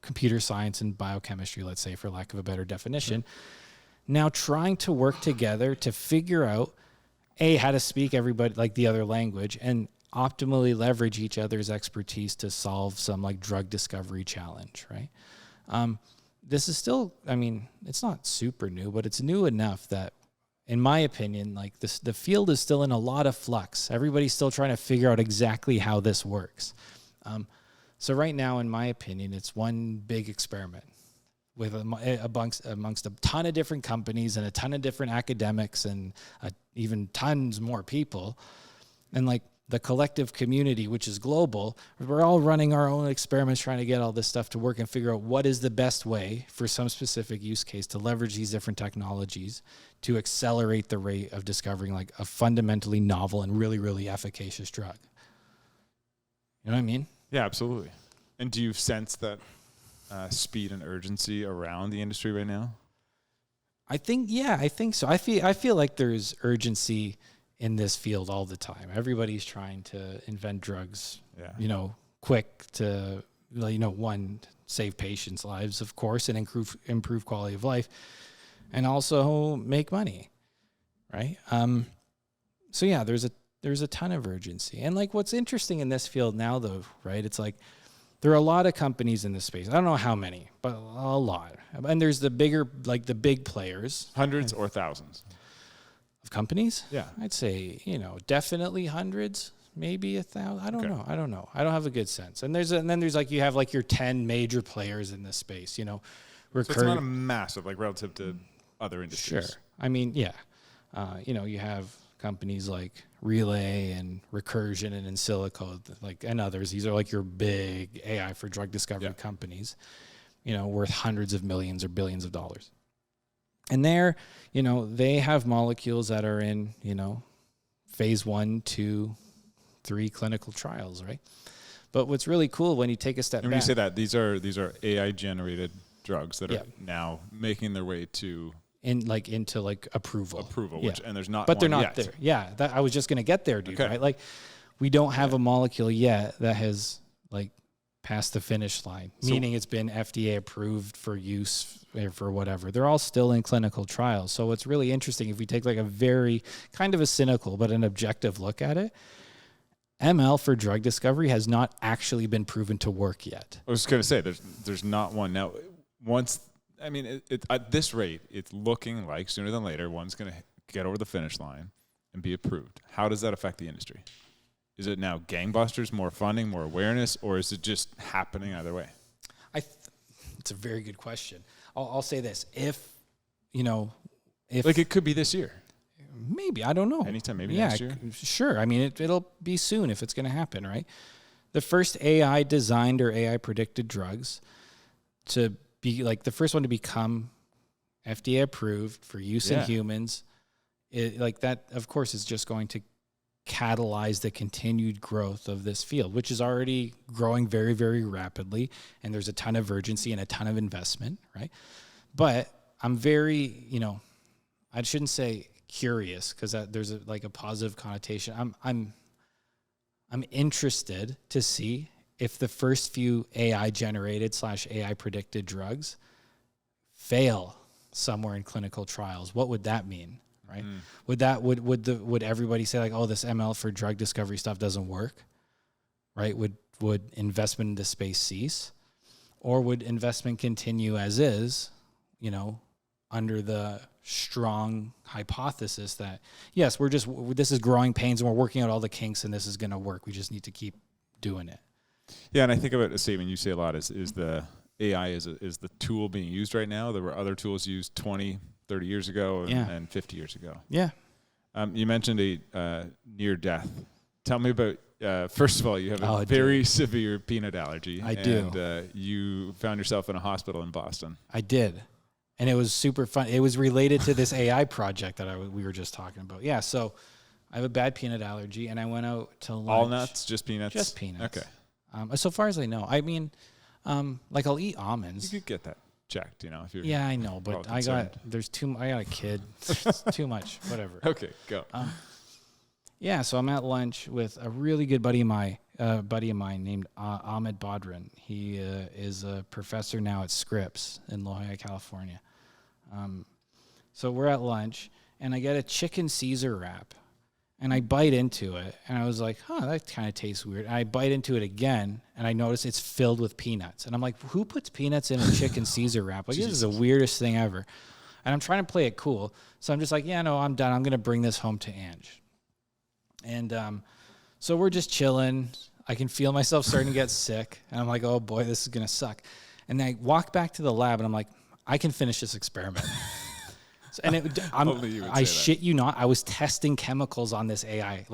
computer science and biochemistry, let's say, for lack of a better definition, now trying to work together to figure out, how to speak everybody like the other language and optimally leverage each other's expertise to solve some like drug discovery challenge, right? This is still, it's not super new, but it's new enough that, in my opinion, like the field is still in a lot of flux. Everybody's still trying to figure out exactly how this works. So right now, in my opinion, it's one big experiment with amongst a ton of different companies and a ton of different academics and even tons more people. And like the collective community, which is global, we're all running our own experiments trying to get all this stuff to work and figure out what is the best way for some specific use case to leverage these different technologies to accelerate the rate of discovering like a fundamentally novel and really, really efficacious drug. You know what I mean? Yeah, absolutely. And do you sense that speed and urgency around the industry right now? I think so. I feel like there's urgency in this field all the time. Everybody's trying to invent drugs, quick to, one, save patients' lives, of course, and improve quality of life, and also make money, right? So yeah, there's a ton of urgency. And like what's interesting in this field now, though, right? It's like there are a lot of companies in this space. I don't know how many, but a lot. And there's the big players. Hundreds or thousands? Of companies? Yeah. I'd say, definitely hundreds, maybe 1,000. I don't know. I don't have a good sense. And then there's like, you have like your 10 major players in this space, So it's not a massive, like relative to other industries. Sure. I mean, yeah. You have companies like Relay and Recursion and Insilico, and others. These are like your big AI for drug discovery companies, worth hundreds of millions or billions of dollars. And there, they have molecules that are in, phase 1, 2, 3 clinical trials, right? But what's really cool when you take a step back. And when you say that, these are AI generated drugs that are now making their way to into approval. Which, and there's not. But they're not yet. there. Yeah, I was just gonna get there, dude. Okay. Right? Like, we don't have a molecule yet that has like passed the finish line, meaning it's been FDA approved for use or for whatever. They're all still in clinical trials. So it's really interesting if we take like a very kind of a cynical but an objective look at it. ML for drug discovery has not actually been proven to work yet. I was going to say there's not one now. At this rate, it's looking like sooner than later one's going to get over the finish line and be approved. How does that affect the industry? Is it now gangbusters, more funding, more awareness, or is it just happening either way? It's a very good question. I'll say this: if like it could be this year. Maybe, I don't know. Anytime, maybe next year? Sure. I mean, it'll be soon if it's going to happen, right? The first AI designed or AI predicted drugs to be like the first one to become FDA approved for use in humans, like that, of course, is just going to catalyze the continued growth of this field, which is already growing very, very rapidly. And there's a ton of urgency and a ton of investment, right? But I'm very, I shouldn't say curious because there's a positive connotation. I'm interested to see if the first few AI generated / AI predicted drugs fail somewhere in clinical trials. What would that mean, right? Would everybody say like, oh, this ML for drug discovery stuff doesn't work, right? Would investment in this space cease, or would investment continue as is, under the strong hypothesis that yes, this is growing pains and we're working out all the kinks and this is going to work. We just need to keep doing it. Yeah. And I think about a statement you say a lot is the AI is the tool being used right now. There were other tools used 20, 30 years ago and 50 years ago. Yeah. You mentioned a near death. Tell me about, first of all, you have a very severe peanut allergy. I do. And you found yourself in a hospital in Boston. I did. And it was super fun. It was related to this AI project that we were just talking about. Yeah, so I have a bad peanut allergy, and I went out to lunch. All nuts? Just peanuts? Just peanuts. Okay. So far as I know. I mean, I'll eat almonds. You could get that checked, if you're... Yeah, I know, but I got a kid. It's too much, whatever. Okay, go. So I'm at lunch with a really good buddy of mine named Ahmed Badran. He is a professor now at Scripps in La Jolla, California. So we're at lunch, and I get a chicken Caesar wrap, and I bite into it, and I was like, that kind of tastes weird. And I bite into it again, and I notice it's filled with peanuts. And I'm like, who puts peanuts in a chicken Caesar wrap? Like, this is the weirdest thing ever. And I'm trying to play it cool. So I'm just like, I'm done. I'm going to bring this home to Ange. And so we're just chilling. I can feel myself starting to get sick. And I'm like, oh, boy, this is going to suck. And then I walk back to the lab, and I'm like, I can finish this experiment. I shit you not, I was testing chemicals on this AI,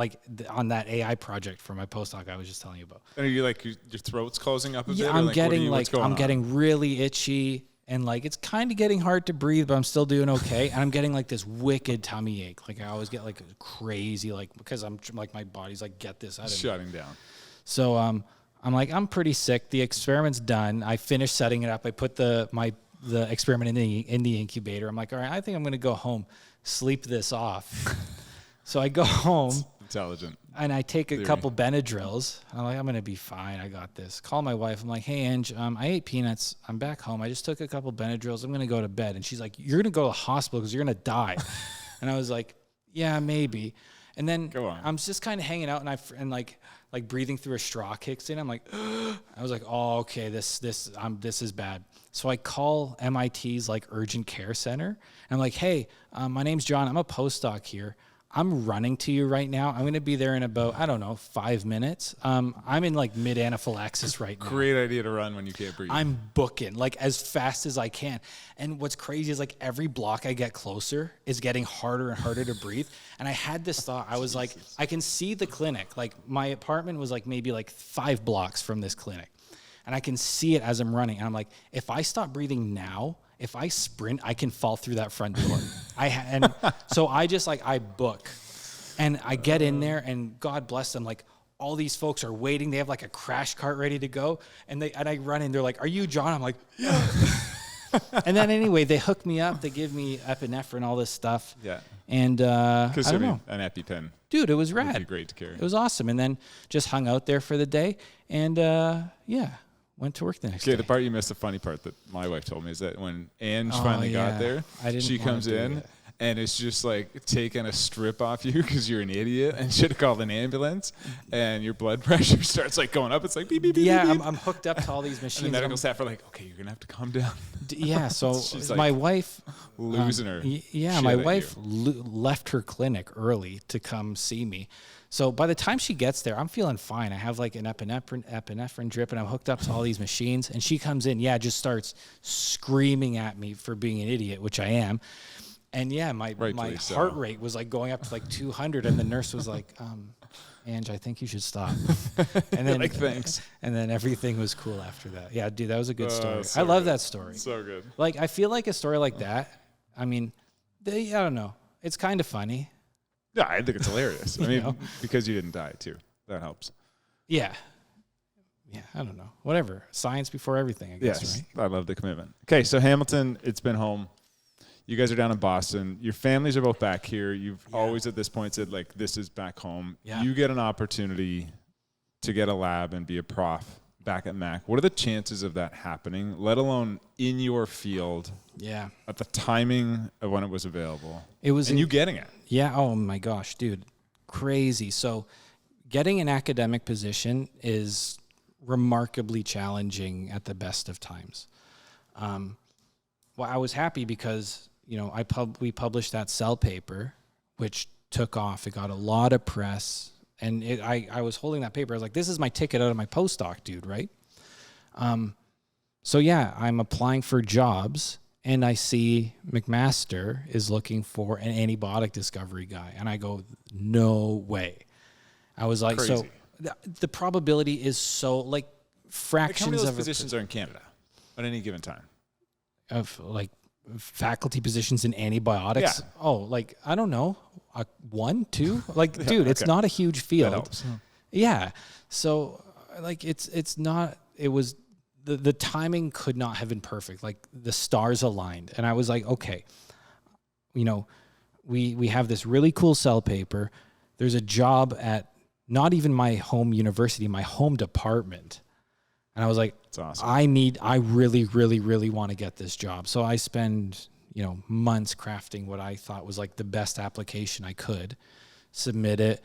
on that AI project for my postdoc I was just telling you about. And are you like, your throat's closing up a bit? I'm getting really itchy. And it's kind of getting hard to breathe, but I'm still doing okay. And I'm getting this wicked tummy ache. I always get crazy, because I'm my body's get this out of me. Shutting down. So I'm pretty sick. The experiment's done. I finished setting it up. I put the experiment in the incubator. I'm like, all right, I think I'm going to go home, sleep this off. So I go home. Intelligent. And I take a couple Benadryls. I'm like, I'm going to be fine. I got this. Call my wife. I'm like, hey, Ange, I ate peanuts. I'm back home. I just took a couple Benadryls. I'm going to go to bed. And she's like, you're going to go to the hospital because you're going to die. And I was like, yeah, maybe. And then I'm just kind of hanging out, and breathing through a straw kicks in. I'm like, I was like, oh, okay, this is bad. So I call MIT's urgent care center, and I'm like, hey, my name's John. I'm a postdoc here. I'm running to you right now. I'm going to be there in about, 5 minutes. I'm in mid anaphylaxis right now. Great idea to run when you can't breathe. I'm booking as fast as I can. And what's crazy is every block I get closer is getting harder and harder to breathe. And I had this thought. I was like, I can see the clinic. My apartment was maybe 5 blocks from this clinic. And I can see it as I'm running. And I'm like, if I stop breathing now, if I sprint, I can fall through that front door. So I book, and I get in there, and God bless them. All these folks are waiting. They have a crash cart ready to go. And I run in. They're like, are you John? I'm like, yeah. And then anyway, they hook me up. They give me epinephrine, all this stuff. Yeah. And I don't know. An EpiPen. Dude, it was Would be rad. great to carry. It was awesome. And then just hung out there for the day and went to work the next day. Okay, the part you missed, the funny part that my wife told me is that when Ange finally got there, she comes in and it's just like taking a strip off you because you're an idiot and should have called an ambulance, and your blood pressure starts like going up. It's like beep, beep, beep, yeah, beep. I'm hooked up to all these machines. And the medical staff are like, okay, you're going to have to calm down. Yeah, so She's my like wife... losing her shit my at wife you. left her clinic early to come see me. So by the time she gets there, I'm feeling fine. I have like an epinephrine drip, and I'm hooked up to all these machines. And she comes in, just starts screaming at me for being an idiot, which I am. And my heart rate was like going up to like 200, and the nurse was like, Ange, I think you should stop. And then like, thanks. And then everything was cool after that. Yeah, dude, that was a good story. So I love good. that story. So good. Like, I feel like a story like that, I mean, I don't know. It's kind of funny. Yeah, I think it's hilarious. I mean, because you didn't die too. That helps. Yeah. Yeah, I don't know. Whatever. Science before everything, I guess, Yes, right? I love the commitment. Okay, so Hamilton, it's been home. You guys are down in Boston. Your families are both back here. You've always at this point said, like, this is back home. Yeah. You get an opportunity to get a lab and be a prof back at Mac. What are the chances of that happening, let alone in your field? Yeah. At the timing of when it was available. It was. And you getting it. Yeah. Oh, my gosh, dude. Crazy. So getting an academic position is remarkably challenging at the best of times. Well, I was happy because... we published that Cell paper, which took off. It got a lot of press, and I was holding that paper. I was like, this is my ticket out of my postdoc, dude, right? So I'm applying for jobs, and I see McMaster is looking for an antibiotic discovery guy, and I go, no way. I was like, Crazy. so the probability is so like fractions How many of those of positions are in Canada at any given time? of like faculty positions in antibiotics. Yeah. Oh, like, I don't know, 1, 2, like, dude, it's not a huge field. That helps. Yeah. So like, it's not, it was the timing could not have been perfect. Like, the stars aligned. And I was like, okay, we have this really cool Cell paper. There's a job at not even my home university, my home department. And I was like, That's awesome. I really, really, really want to get this job. So I spend, months crafting what I thought was like the best application I could, submit it,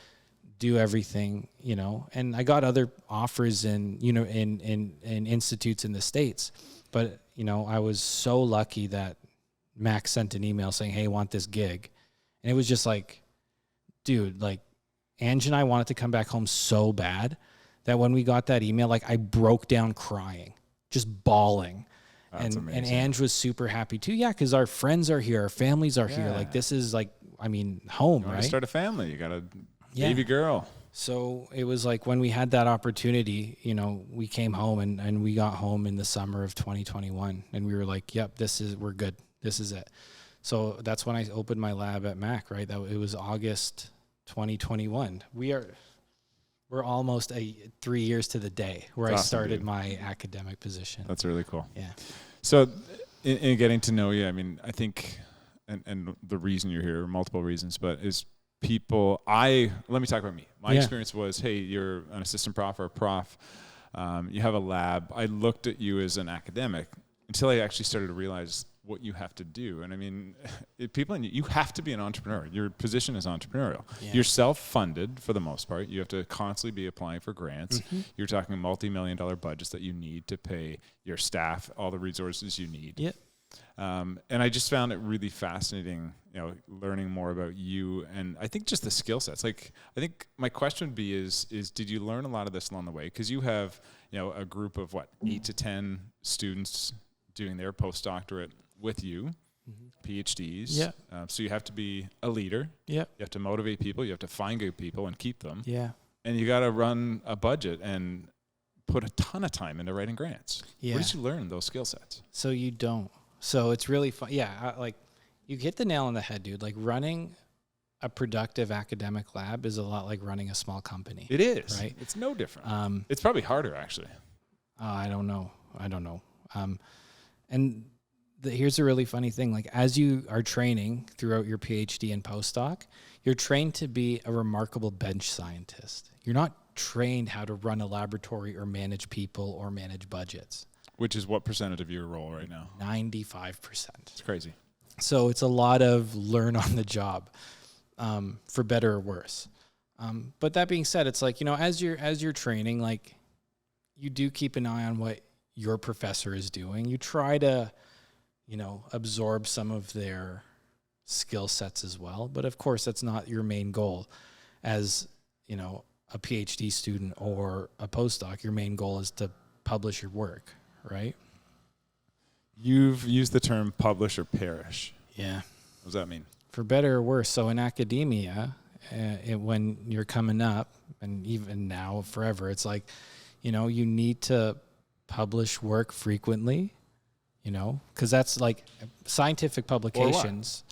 do everything, and I got other offers in institutes in the States. But, I was so lucky that Max sent an email saying, hey, I want this gig. And it was just like, dude, like, Ange and I wanted to come back home so bad that when we got that email, like, I broke down crying, just bawling. That's and amazing. Ange was super happy too. Yeah, because our friends are here, our families are here. Like, this is like, home, You want right? to start a family. You got a Yeah. baby girl. So it was like when we had that opportunity, we came home and we got home in the summer of 2021, and we were like, yep, we're good. This is it. So that's when I opened my lab at Mac, right? It was August 2021. We're almost 3 years to the day where That's I awesome, started dude. my academic position. That's really cool. Yeah. So in getting to know you, I mean, I think, and the reason you're here, multiple reasons, but is people, let me talk about me. My experience was, hey, you're an assistant prof or a prof. You have a lab. I looked at you as an academic until I actually started to realize what you have to do. And I mean, you have to be an entrepreneur. Your position is entrepreneurial. Yeah. You're self-funded for the most part. You have to constantly be applying for grants. Mm-hmm. You're talking multi-million-dollar budgets that you need to pay your staff all the resources you need. Yep. And I just found it really fascinating, learning more about you, and I think just the skill sets. Like, I think my question would be is did you learn a lot of this along the way? Because you have, a group of 8 to 10 students doing their postdoctorate with you, PhDs. Yeah. So you have to be a leader. Yep. You have to motivate people. You have to find good people and keep them. Yeah. And you got to run a budget and put a ton of time into writing grants. Yeah. Where did you learn those skill sets? So you don't. So it's really fun. Yeah. Like, you hit the nail on the head, dude. Like, running a productive academic lab is a lot like running a small company. It is. Right. It's no different. It's probably harder, actually. I don't know. And here's a really funny thing. Like, as you are training throughout your PhD and postdoc, you're trained to be a remarkable bench scientist. You're not trained how to run a laboratory or manage people or manage budgets. Which is what percentage of your role right now? 95%. It's crazy. So it's a lot of learn on the job, for better or worse. But that being said, it's like, you know, as you're training, like, you do keep an eye on what your professor is doing. You try to, you know, absorb some of their skill sets as well. But of course, that's not your main goal. As, you know, a PhD student or a postdoc, your main goal is to publish your work, right? You've used the term publish or perish. Yeah. What does that mean? For better or worse. So in academia, when you're coming up, and even now forever, it's like, you know, you need to publish work frequently, you know, because that's like scientific publications,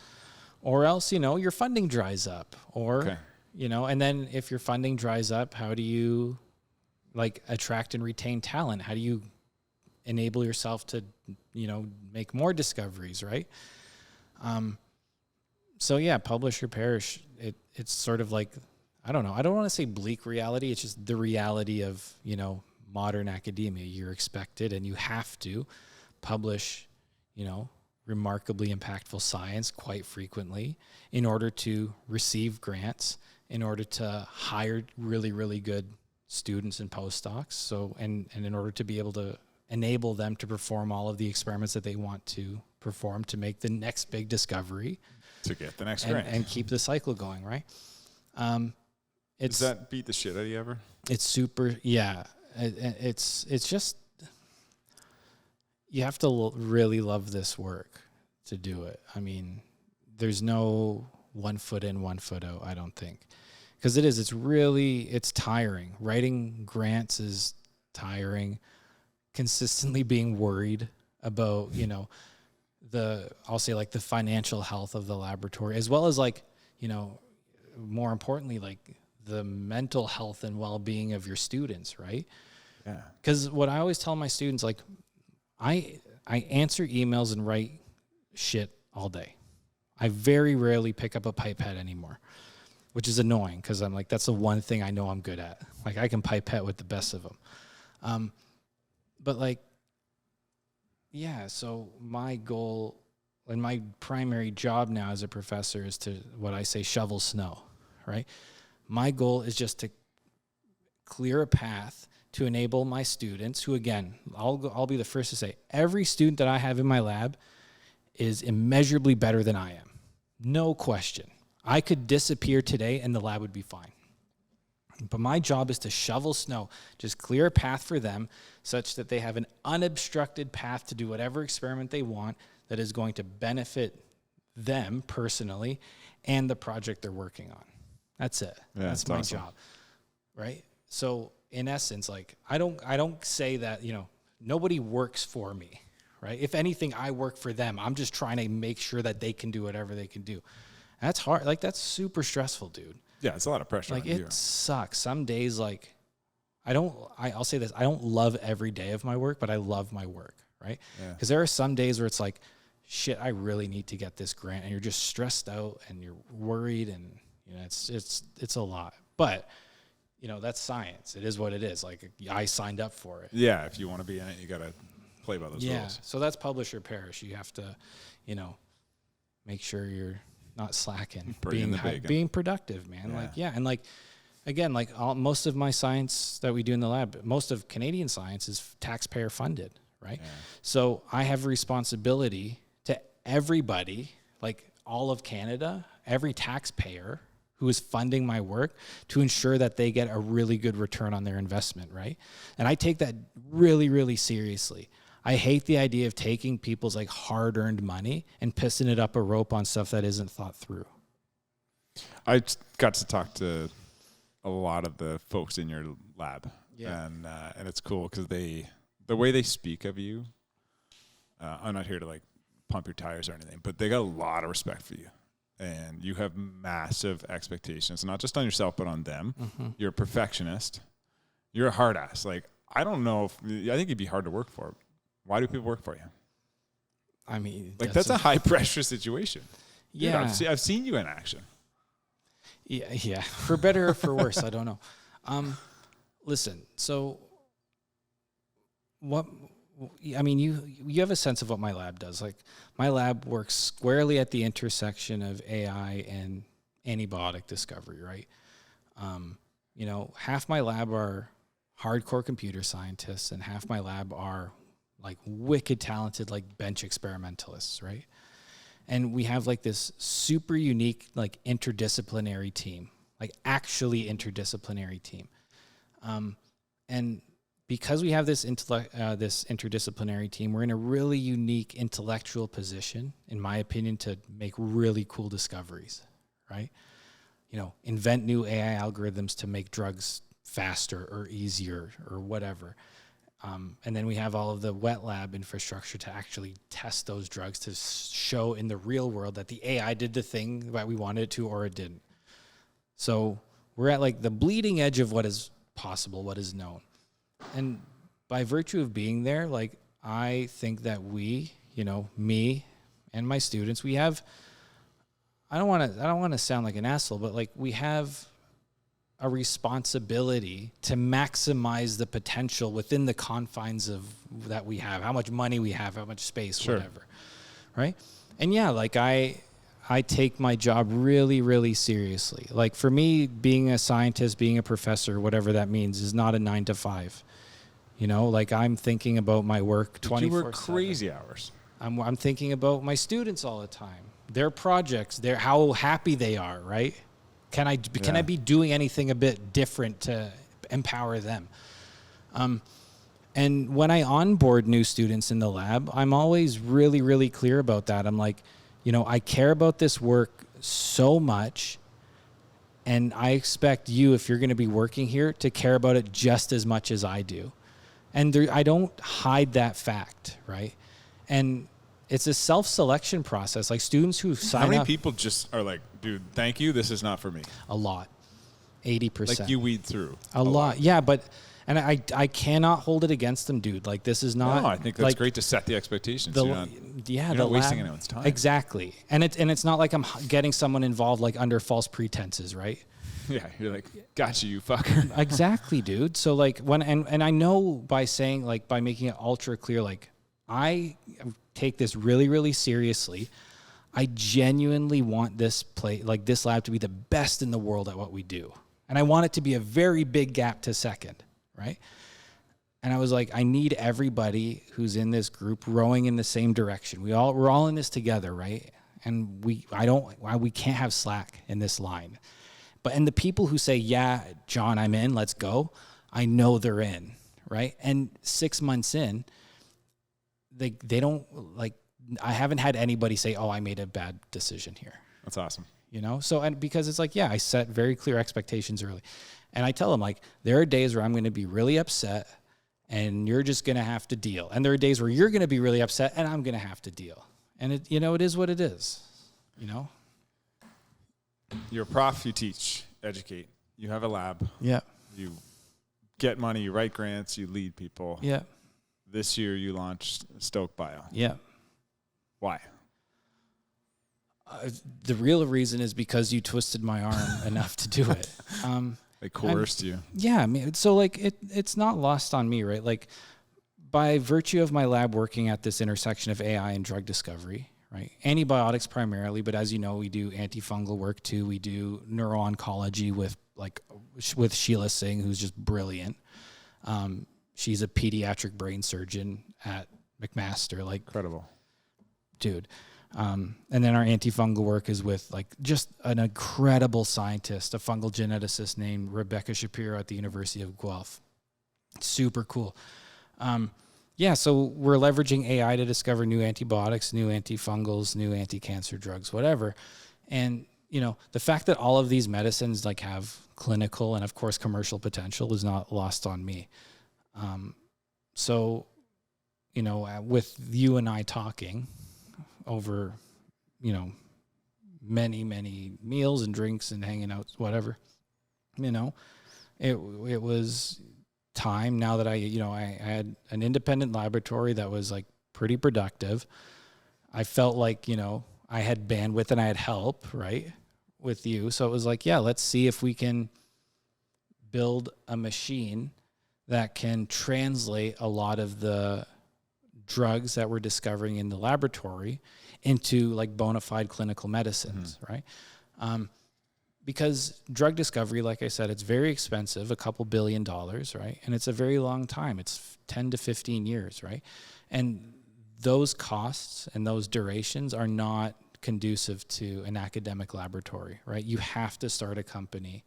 or else, you know, your funding dries up, or, you know, and then if your funding dries up, how do you like attract and retain talent? How do you enable yourself to, you know, make more discoveries, right? So yeah, publish or perish. It's sort of like, I don't know. I don't want to say bleak reality. It's just the reality of, you know, modern academia. You're expected and you have to publish, you know, remarkably impactful science quite frequently in order to receive grants, in order to hire really, really good students and postdocs. So, and in order to be able to enable them to perform all of the experiments that they want to perform to make the next big discovery. To get the next grant. And keep the cycle going, right? Does that beat the shit out of you ever? It's super, yeah. It's just, you have to really love this work to do it. I mean, there's no 1 foot in, 1 foot out, I don't think. Because it's tiring. Writing grants is tiring. Consistently being worried about, you know, I'll say like the financial health of the laboratory, as well as like, you know, more importantly, like the mental health and well-being of your students, right? Yeah. Because what I always tell my students, like, I answer emails and write shit all day. I very rarely pick up a pipette anymore, which is annoying because I'm like, that's the one thing I know I'm good at. Like, I can pipette with the best of them. But like, yeah, so my goal and my primary job now as a professor is to, what I say, shovel snow, right? My goal is just to clear a path to enable my students, who, again, I'll be the first to say, every student that I have in my lab is immeasurably better than I am. No question. I could disappear today and the lab would be fine. But my job is to shovel snow, just clear a path for them such that they have an unobstructed path to do whatever experiment they want that is going to benefit them personally and the project they're working on. That's it. Yeah, that's my awesome. job, right? So in essence, like, I don't say that, you know, nobody works for me, right? If anything, I work for them. I'm just trying to make sure that they can do whatever they can do. That's hard. Like, that's super stressful, dude. Yeah, it's a lot of pressure. Like, on you. it sucks. Some days, like, I'll say this, I don't love every day of my work, but I love my work, right? Because there are some days where it's like, shit, I really need to get this grant, and you're just stressed out and you're worried, and, you know, it's a lot. But, you know, that's science. It is what it is. Like, I signed up for it. Yeah, if you want to be in it, you got to play by those rules. So that's publish or perish. You have to, you know, make sure you're not slacking, being productive, man. And like, again, like, most of my science that we do in the lab, most of Canadian science is taxpayer funded, right? Yeah. So I have a responsibility to everybody, like all of Canada, every taxpayer who is funding my work, to ensure that they get a really good return on their investment, right? And I take that really, really seriously. I hate the idea of taking people's like hard-earned money and pissing it up a rope on stuff that isn't thought through. I got to talk to a lot of the folks in your lab, and it's cool because the way they speak of you. I'm not here to like pump your tires or anything, but they got a lot of respect for you, and you have massive expectations, not just on yourself but on them. Mm-hmm. You're a perfectionist. You're a hard ass. Like, I don't know I think you'd be hard to work for. Why do people work for you? I mean, Like that's a high pressure situation. Dude, yeah. I've seen you in action. Yeah. For better or for worse, I don't know. Listen, so what, I mean, you have a sense of what my lab does. Like my lab works squarely at the intersection of AI and antibiotic discovery, right? You know, half my lab are hardcore computer scientists and half my lab are like wicked talented, like bench experimentalists, right? And we have like this super unique, like interdisciplinary team, like actually interdisciplinary team. And because we have this this interdisciplinary team, we're in a really unique intellectual position, in my opinion, to make really cool discoveries, right? You know, invent new AI algorithms to make drugs faster or easier or whatever. And then we have all of the wet lab infrastructure to actually test those drugs to show in the real world that the AI did the thing that we wanted it to or it didn't. So we're at like the bleeding edge of what is possible, what is known. And by virtue of being there, like I think that we, you know, me and my students, we have, I don't want to sound like an asshole, but like we have a responsibility to maximize the potential within the confines of that we have, how much money we have, how much space, Sure. whatever. Right. And yeah, like I take my job really, really seriously. Like for me, being a scientist, being a professor, whatever that means, is not a 9 to 5. You know, like I'm thinking about my work 24/7. You work crazy hours. I'm thinking about my students all the time, their projects, how happy they are, right? Can I be doing anything a bit different to empower them? And when I onboard new students in the lab, I'm always really, really clear about that. I'm like, you know, I care about this work so much, and I expect you, if you're going to be working here, to care about it just as much as I do. And I don't hide that fact, right? And it's a self-selection process. Like students who sign up. How many people just are like, dude, thank you, this is not for me? A lot. 80%. Like you weed through. A lot. Yeah, but and I cannot hold it against them, dude. Like this is not. No, I think that's like, great to set the expectations. You're not wasting anyone's time. Exactly. And it's not like I'm getting someone involved like under false pretenses, right? Yeah, you're like, gotcha, you fucker. Exactly, dude. So like when and I know by saying like by making it ultra clear, like I take this really, really seriously. I genuinely want this this lab to be the best in the world at what we do. And I want it to be a very big gap to second, right? And I was like, I need everybody who's in this group rowing in the same direction. We're all in this together, right? And we can't have slack in this line. And the people who say, yeah, John, I'm in, let's go, I know they're in, right? And 6 months in, they don't like, I haven't had anybody say, oh, I made a bad decision here. That's awesome. You know? So, and because it's like, yeah, I set very clear expectations early. And I tell them like, there are days where I'm going to be really upset and you're just going to have to deal. And there are days where you're going to be really upset and I'm going to have to deal. And it, you know, it is what it is, you know? You're a prof, you teach, educate. You have a lab. Yeah. You get money, you write grants, you lead people. Yeah. This year you launched Stoked Bio. Yeah. Why? The real reason is because you twisted my arm enough to do it. They coerced you. Yeah. I mean, so like it's not lost on me, right? Like by virtue of my lab working at this intersection of AI and drug discovery, right? Antibiotics primarily, but as you know, we do antifungal work too. We do neuro-oncology with Sheila Singh, who's just brilliant. She's a pediatric brain surgeon at McMaster. Like, Incredible. Dude. And then our antifungal work is with like just an incredible scientist, a fungal geneticist named Rebecca Shapiro at the University of Guelph. Super cool. Yeah, so we're leveraging AI to discover new antibiotics, new antifungals, new anti-cancer drugs, whatever. And, you know, the fact that all of these medicines like have clinical and of course commercial potential is not lost on me. So, you know, with you and I talking over, you know, many, many meals and drinks and hanging out, whatever, you know, it was time now that I had an independent laboratory that was like pretty productive. I felt like, I had bandwidth and I had help, right, with you. So it was like, yeah, let's see if we can build a machine that can translate a lot of the drugs that we're discovering in the laboratory into like bona fide clinical medicines, right? Because drug discovery, like I said, it's very expensive, a couple $2 billion, right? And it's a very long time. It's 10 to 15 years, right? And those costs and those durations are not conducive to an academic laboratory, right? You have to start a company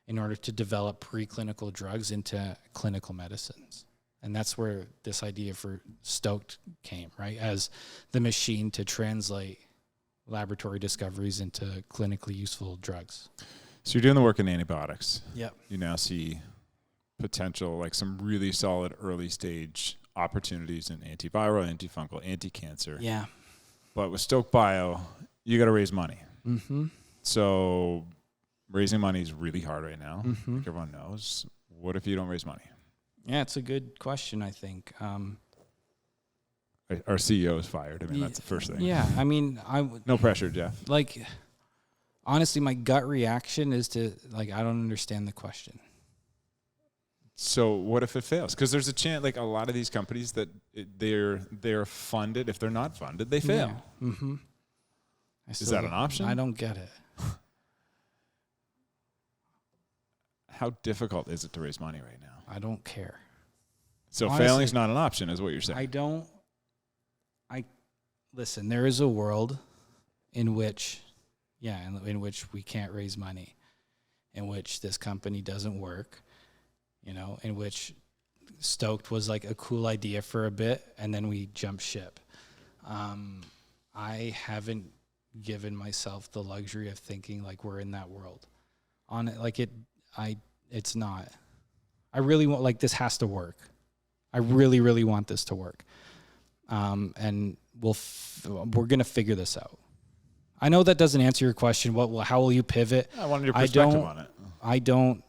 in order to develop preclinical drugs into clinical medicines. And that's where this idea for Stoked came, right? As the machine to translate laboratory discoveries into clinically useful drugs. So you're doing the work in antibiotics. Yep. You now see potential, like some really solid early stage opportunities in antiviral, antifungal, anti-cancer. Yeah. But with Stoked Bio, you got to raise money. Mm-hmm. So raising money is really hard right now. Mm-hmm. Like everyone knows. What if you don't raise money? Yeah, it's a good question, I think. Our CEO is fired. I mean, that's the first thing. Yeah, I mean, No pressure, Jeff. like, honestly, my gut reaction is to, like, I don't understand the question. So what if it fails? Because there's a chance, like a lot of these companies that they're funded. If they're not funded, they fail. Yeah. Mm-hmm. Is that an option? I don't get it. How difficult is it to raise money right now? I don't care. So Honestly, failing's not an option, is what you're saying. Listen, there is a world in which, in which we can't raise money, in which this company doesn't work, in which Stoked was like a cool idea for a bit and then we jumped ship. I haven't given myself the luxury of thinking like we're in that world. It's not. I really want, like, this has to work. I really, really want this to work. And we're going to figure this out. I know that doesn't answer your question. How will you pivot? I wanted your perspective on it. I don't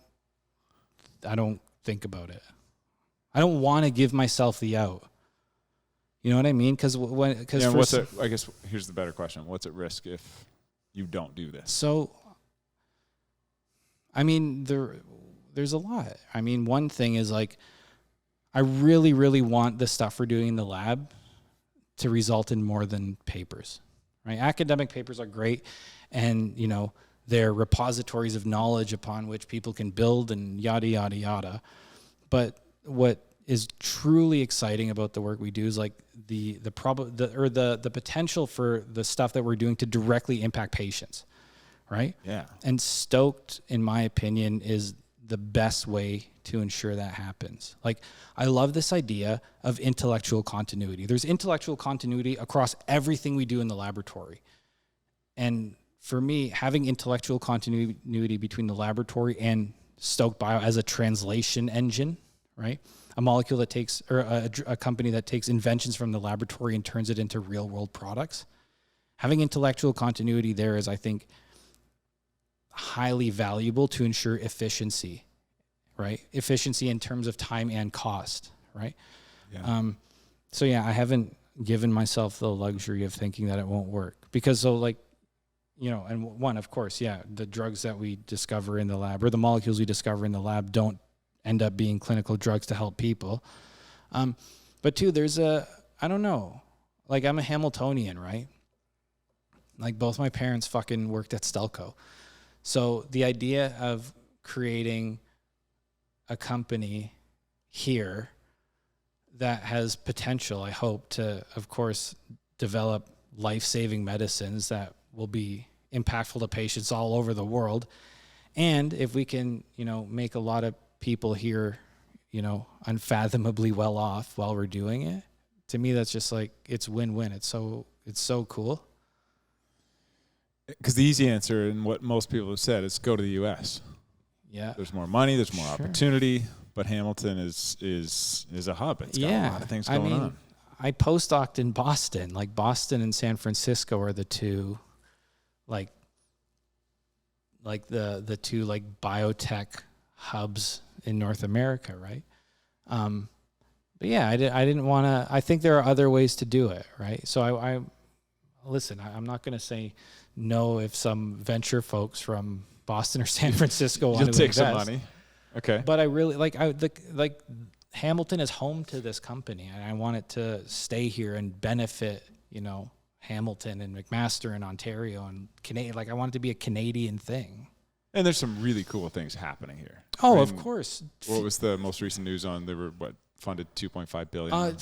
think about it. I don't want to give myself the out. You know what I mean? I guess here's the better question. What's at risk if you don't do this? So, I mean, there's a lot. I mean, one thing is like, I really, really want the stuff we're doing in the lab to result in more than papers, right? Academic papers are great, and they're repositories of knowledge upon which people can build and yada yada yada. But what is truly exciting about the work we do is like the potential for the stuff that we're doing to directly impact patients, right? Yeah. And Stoked, in my opinion, is the best way to ensure that happens. Like, I love this idea of intellectual continuity. There's intellectual continuity across everything we do in the laboratory. And for me, having intellectual continuity between the laboratory and Stoked Bio as a translation engine, right? A molecule that takes, or a company that takes inventions from the laboratory and turns it into real world products. Having intellectual continuity there is, I think, highly valuable to ensure efficiency, right? Efficiency in terms of time and cost, right? Yeah. So yeah, I haven't given myself the luxury of thinking that it won't work, because and one, of course, the drugs that we discover in the lab, or the molecules we discover in the lab, don't end up being clinical drugs to help people. But two, I don't know, like, I'm a Hamiltonian, right? Like, both my parents fucking worked at Stelco. So the idea of creating a company here that has potential, I hope, to, of course, develop life-saving medicines that will be impactful to patients all over the world. And if we can, make a lot of people here, unfathomably well off while we're doing it, to me, that's just like, it's win-win. It's so cool. Because the easy answer, and what most people have said, is go to the U.S. Yeah. There's more money, there's more Sure. opportunity, but Hamilton is a hub. It's got a lot of things going on. I postdoced in Boston. Like, Boston and San Francisco are the two, like the two like biotech hubs in North America, right? But yeah, I didn't want to. I think there are other ways to do it, right? So listen, I'm not going to say no if some venture folks from Boston or San Francisco want You'll to take invest. some money. Okay. But I really like Hamilton is home to this company, and I want it to stay here and benefit, Hamilton and McMaster and Ontario and Canadian. Like, I want it to be a Canadian thing. And there's some really cool things happening here. Oh, of course. What was the most recent news on? They were funded $2.5 billion.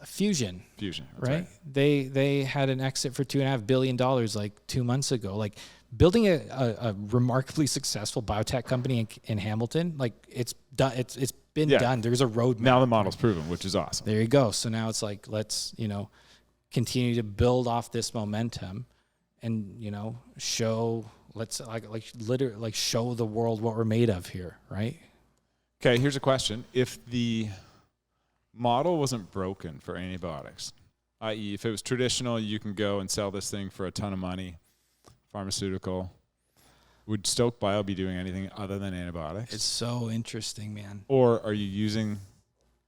Fusion. Fusion, right? They had an exit for $2.5 billion like 2 months ago. Like, building a remarkably successful biotech company in Hamilton, like, it's done. It's been done. There's a roadmap. Now the model's proven, which is awesome. There you go. So now it's like, let's continue to build off this momentum, and show. Let's literally show the world what we're made of here, right? Okay, here's a question: if the model wasn't broken for antibiotics, i.e., if it was traditional, you can go and sell this thing for a ton of money, pharmaceutical, would Stoked Bio be doing anything other than antibiotics? It's so interesting, man. Or are you using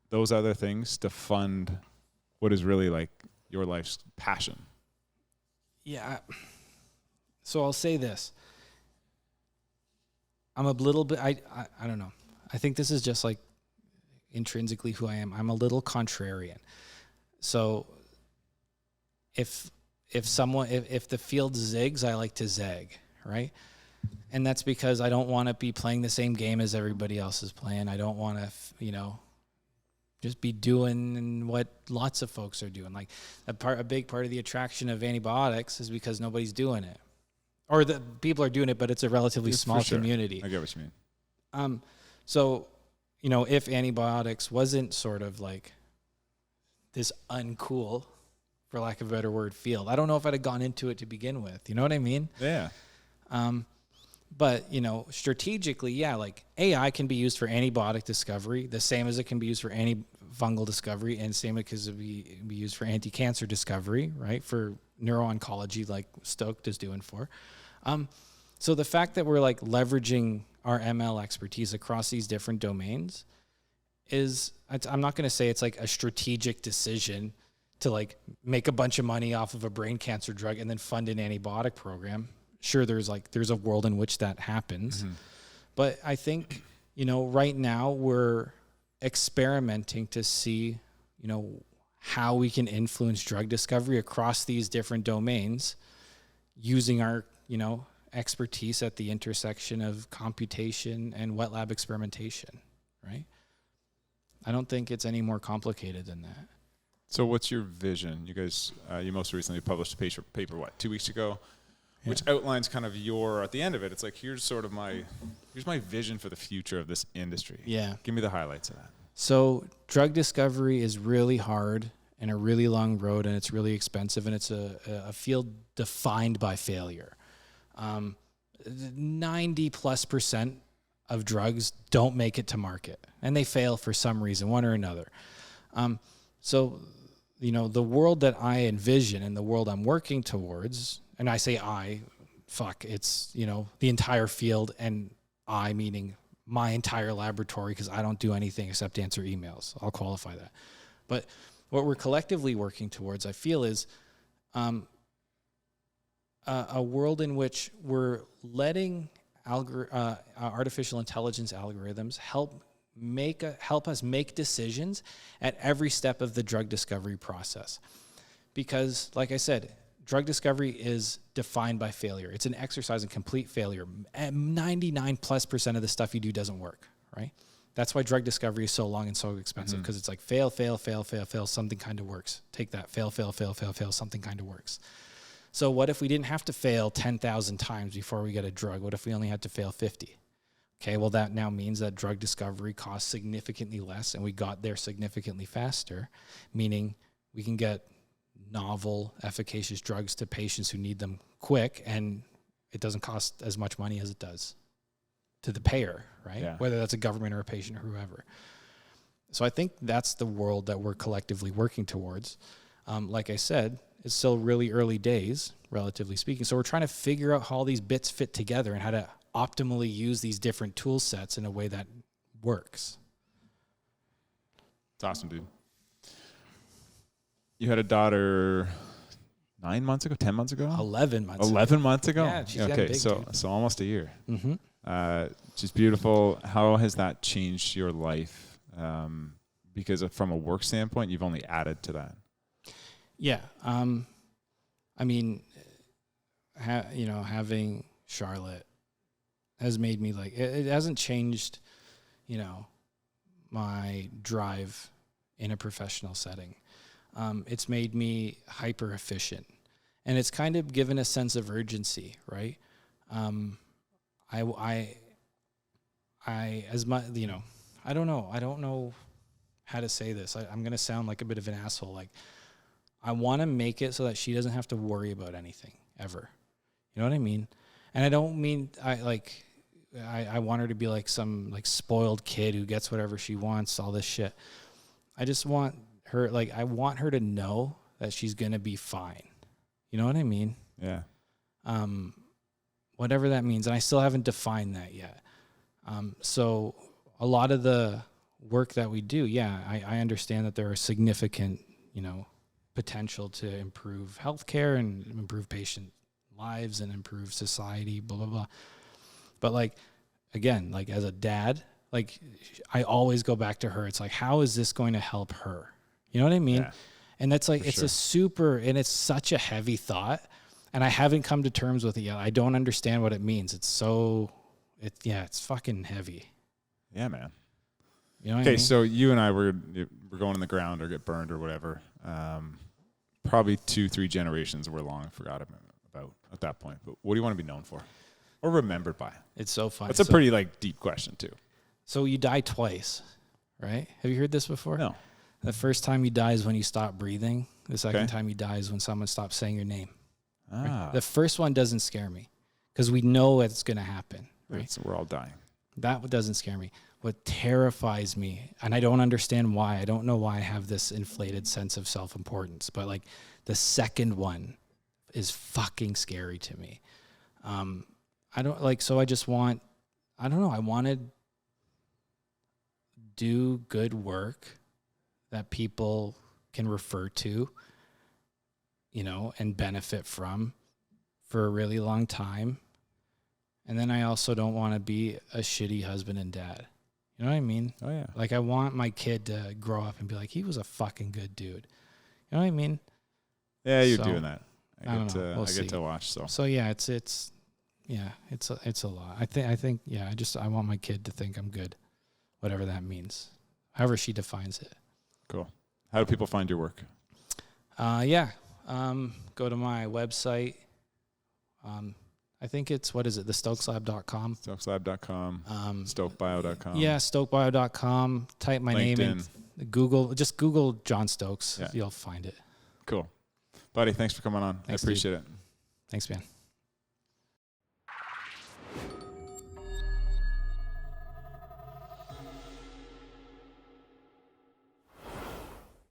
those other things to fund what is really like your life's passion? Yeah. So I'll say this. I'm a little bit, I don't know. I think this is just like intrinsically who I am. I'm a little contrarian. So if the field zigs, I like to zag, right? And that's because I don't want to be playing the same game as everybody else is playing. I don't want to, just be doing what lots of folks are doing. Like, a big part of the attraction of antibiotics is because nobody's doing it. Or the people are doing it, but it's a relatively small community. I get what you mean. So, if antibiotics wasn't sort of like this uncool, for lack of a better word, field, I don't know if I'd have gone into it to begin with. You know what I mean? Yeah. But, strategically, yeah, like, AI can be used for antibiotic discovery, the same as it can be used for antifungal discovery, and same as it can be used for anti-cancer discovery, right? For neuro-oncology, like Stoked is doing for. So the fact that we're like leveraging our ML expertise across these different domains I'm not going to say it's like a strategic decision to like make a bunch of money off of a brain cancer drug and then fund an antibiotic program. Sure, there's a world in which that happens. Mm-hmm. But I think, right now we're experimenting to see, how we can influence drug discovery across these different domains using our, expertise at the intersection of computation and wet lab experimentation, right? I don't think it's any more complicated than that. So what's your vision? You guys, you most recently published a paper, 2 weeks ago? Yeah. Which outlines kind of at the end of it, it's like, here's my vision for the future of this industry. Yeah. Give me the highlights of that. So drug discovery is really hard and a really long road, and it's really expensive, and it's a field defined by failure. 90+% of drugs don't make it to market, and they fail for some reason, one or another. So, the world that I envision and the world I'm working towards, and I say it's, the entire field, and I meaning my entire laboratory, because I don't do anything except answer emails. I'll qualify that. But what we're collectively working towards, I feel, is a world in which we're letting artificial intelligence algorithms help us make decisions at every step of the drug discovery process. Because, like I said, drug discovery is defined by failure. It's an exercise in complete failure. 99+% of the stuff you do doesn't work, right? That's why drug discovery is so long and so expensive, because it's like fail, something kind of works. Take that, fail, something kind of works. So what if we didn't have to fail 10,000 times before we get a drug? What if we only had to fail 50? Okay, well, that now means that drug discovery costs significantly less, and we got there significantly faster, meaning we can get novel, efficacious drugs to patients who need them quick, and it doesn't cost as much money as it does to the payer, right? Yeah. Whether that's a government or a patient or whoever. So I think that's the world that we're collectively working towards. Like I said, it's still really early days, relatively speaking. So we're trying to figure out how all these bits fit together and how to optimally use these different tool sets in a way that works. It's awesome, dude. You had a daughter 9 months ago, 10 months ago, 11 months. 11 months ago. Yeah, she's getting big, so dude. so almost a year. Mm-hmm. Just beautiful. How has that changed your life? Because from a work standpoint, you've only added to that. Yeah. I mean, having Charlotte has made me like, it hasn't changed, my drive in a professional setting. It's made me hyper efficient, and it's kind of given a sense of urgency, right? I as much, I don't know how to say this. I'm going to sound like a bit of an asshole. Like, I want to make it so that she doesn't have to worry about anything ever. You know what I mean? And I don't mean, I want her to be like some like spoiled kid who gets whatever she wants, all this shit. I just want her, like, I want her to know that she's going to be fine. You know what I mean? Yeah. Whatever that means. And I still haven't defined that yet. So a lot of the work that we do, I understand that there are significant, potential to improve healthcare and improve patient lives and improve society, blah, blah, blah. But like, again, like as a dad, like I always go back to her. It's like, how is this going to help her? You know what I mean? Yeah. And that's like, it's it's such a heavy thought, and I haven't come to terms with it yet. I don't understand what it means. It's fucking heavy. Yeah, man. You know what I mean? So you and I were going in the ground or get burned or whatever. Probably 2-3 generations we're long forgot about at that point. But what do you want to be known for or remembered by? It's so funny. That's a pretty like deep question too. So you die twice, right? Have you heard this before? No. The first time you die is when you stop breathing. The second time you die is when someone stops saying your name. Right? The first one doesn't scare me because we know it's going to happen. Right? So we're all dying. That doesn't scare me. What terrifies me, and I don't understand why, I don't know why I have this inflated sense of self-importance, but like the second one is fucking scary to me. I don't like, so I just want, I don't know, I want to do good work that people can refer to, and benefit from for a really long time. And then I also don't want to be a shitty husband and dad. You know what I mean? Oh, yeah. Like, I want my kid to grow up and be like, he was a fucking good dude. You know what I mean? Yeah, you're doing that. I get to watch. So yeah, it's a lot. I think, I want my kid to think I'm good, whatever that means, however she defines it. Cool. How do people find your work? Go to my website. I think it's, thestokeslab.com. Stokeslab.com, stokebio.com. Yeah, stokebio.com. Type my name in. Google Jon Stokes. Yeah. You'll find it. Cool. Buddy, thanks for coming on. Thanks, I appreciate it. Thanks, man.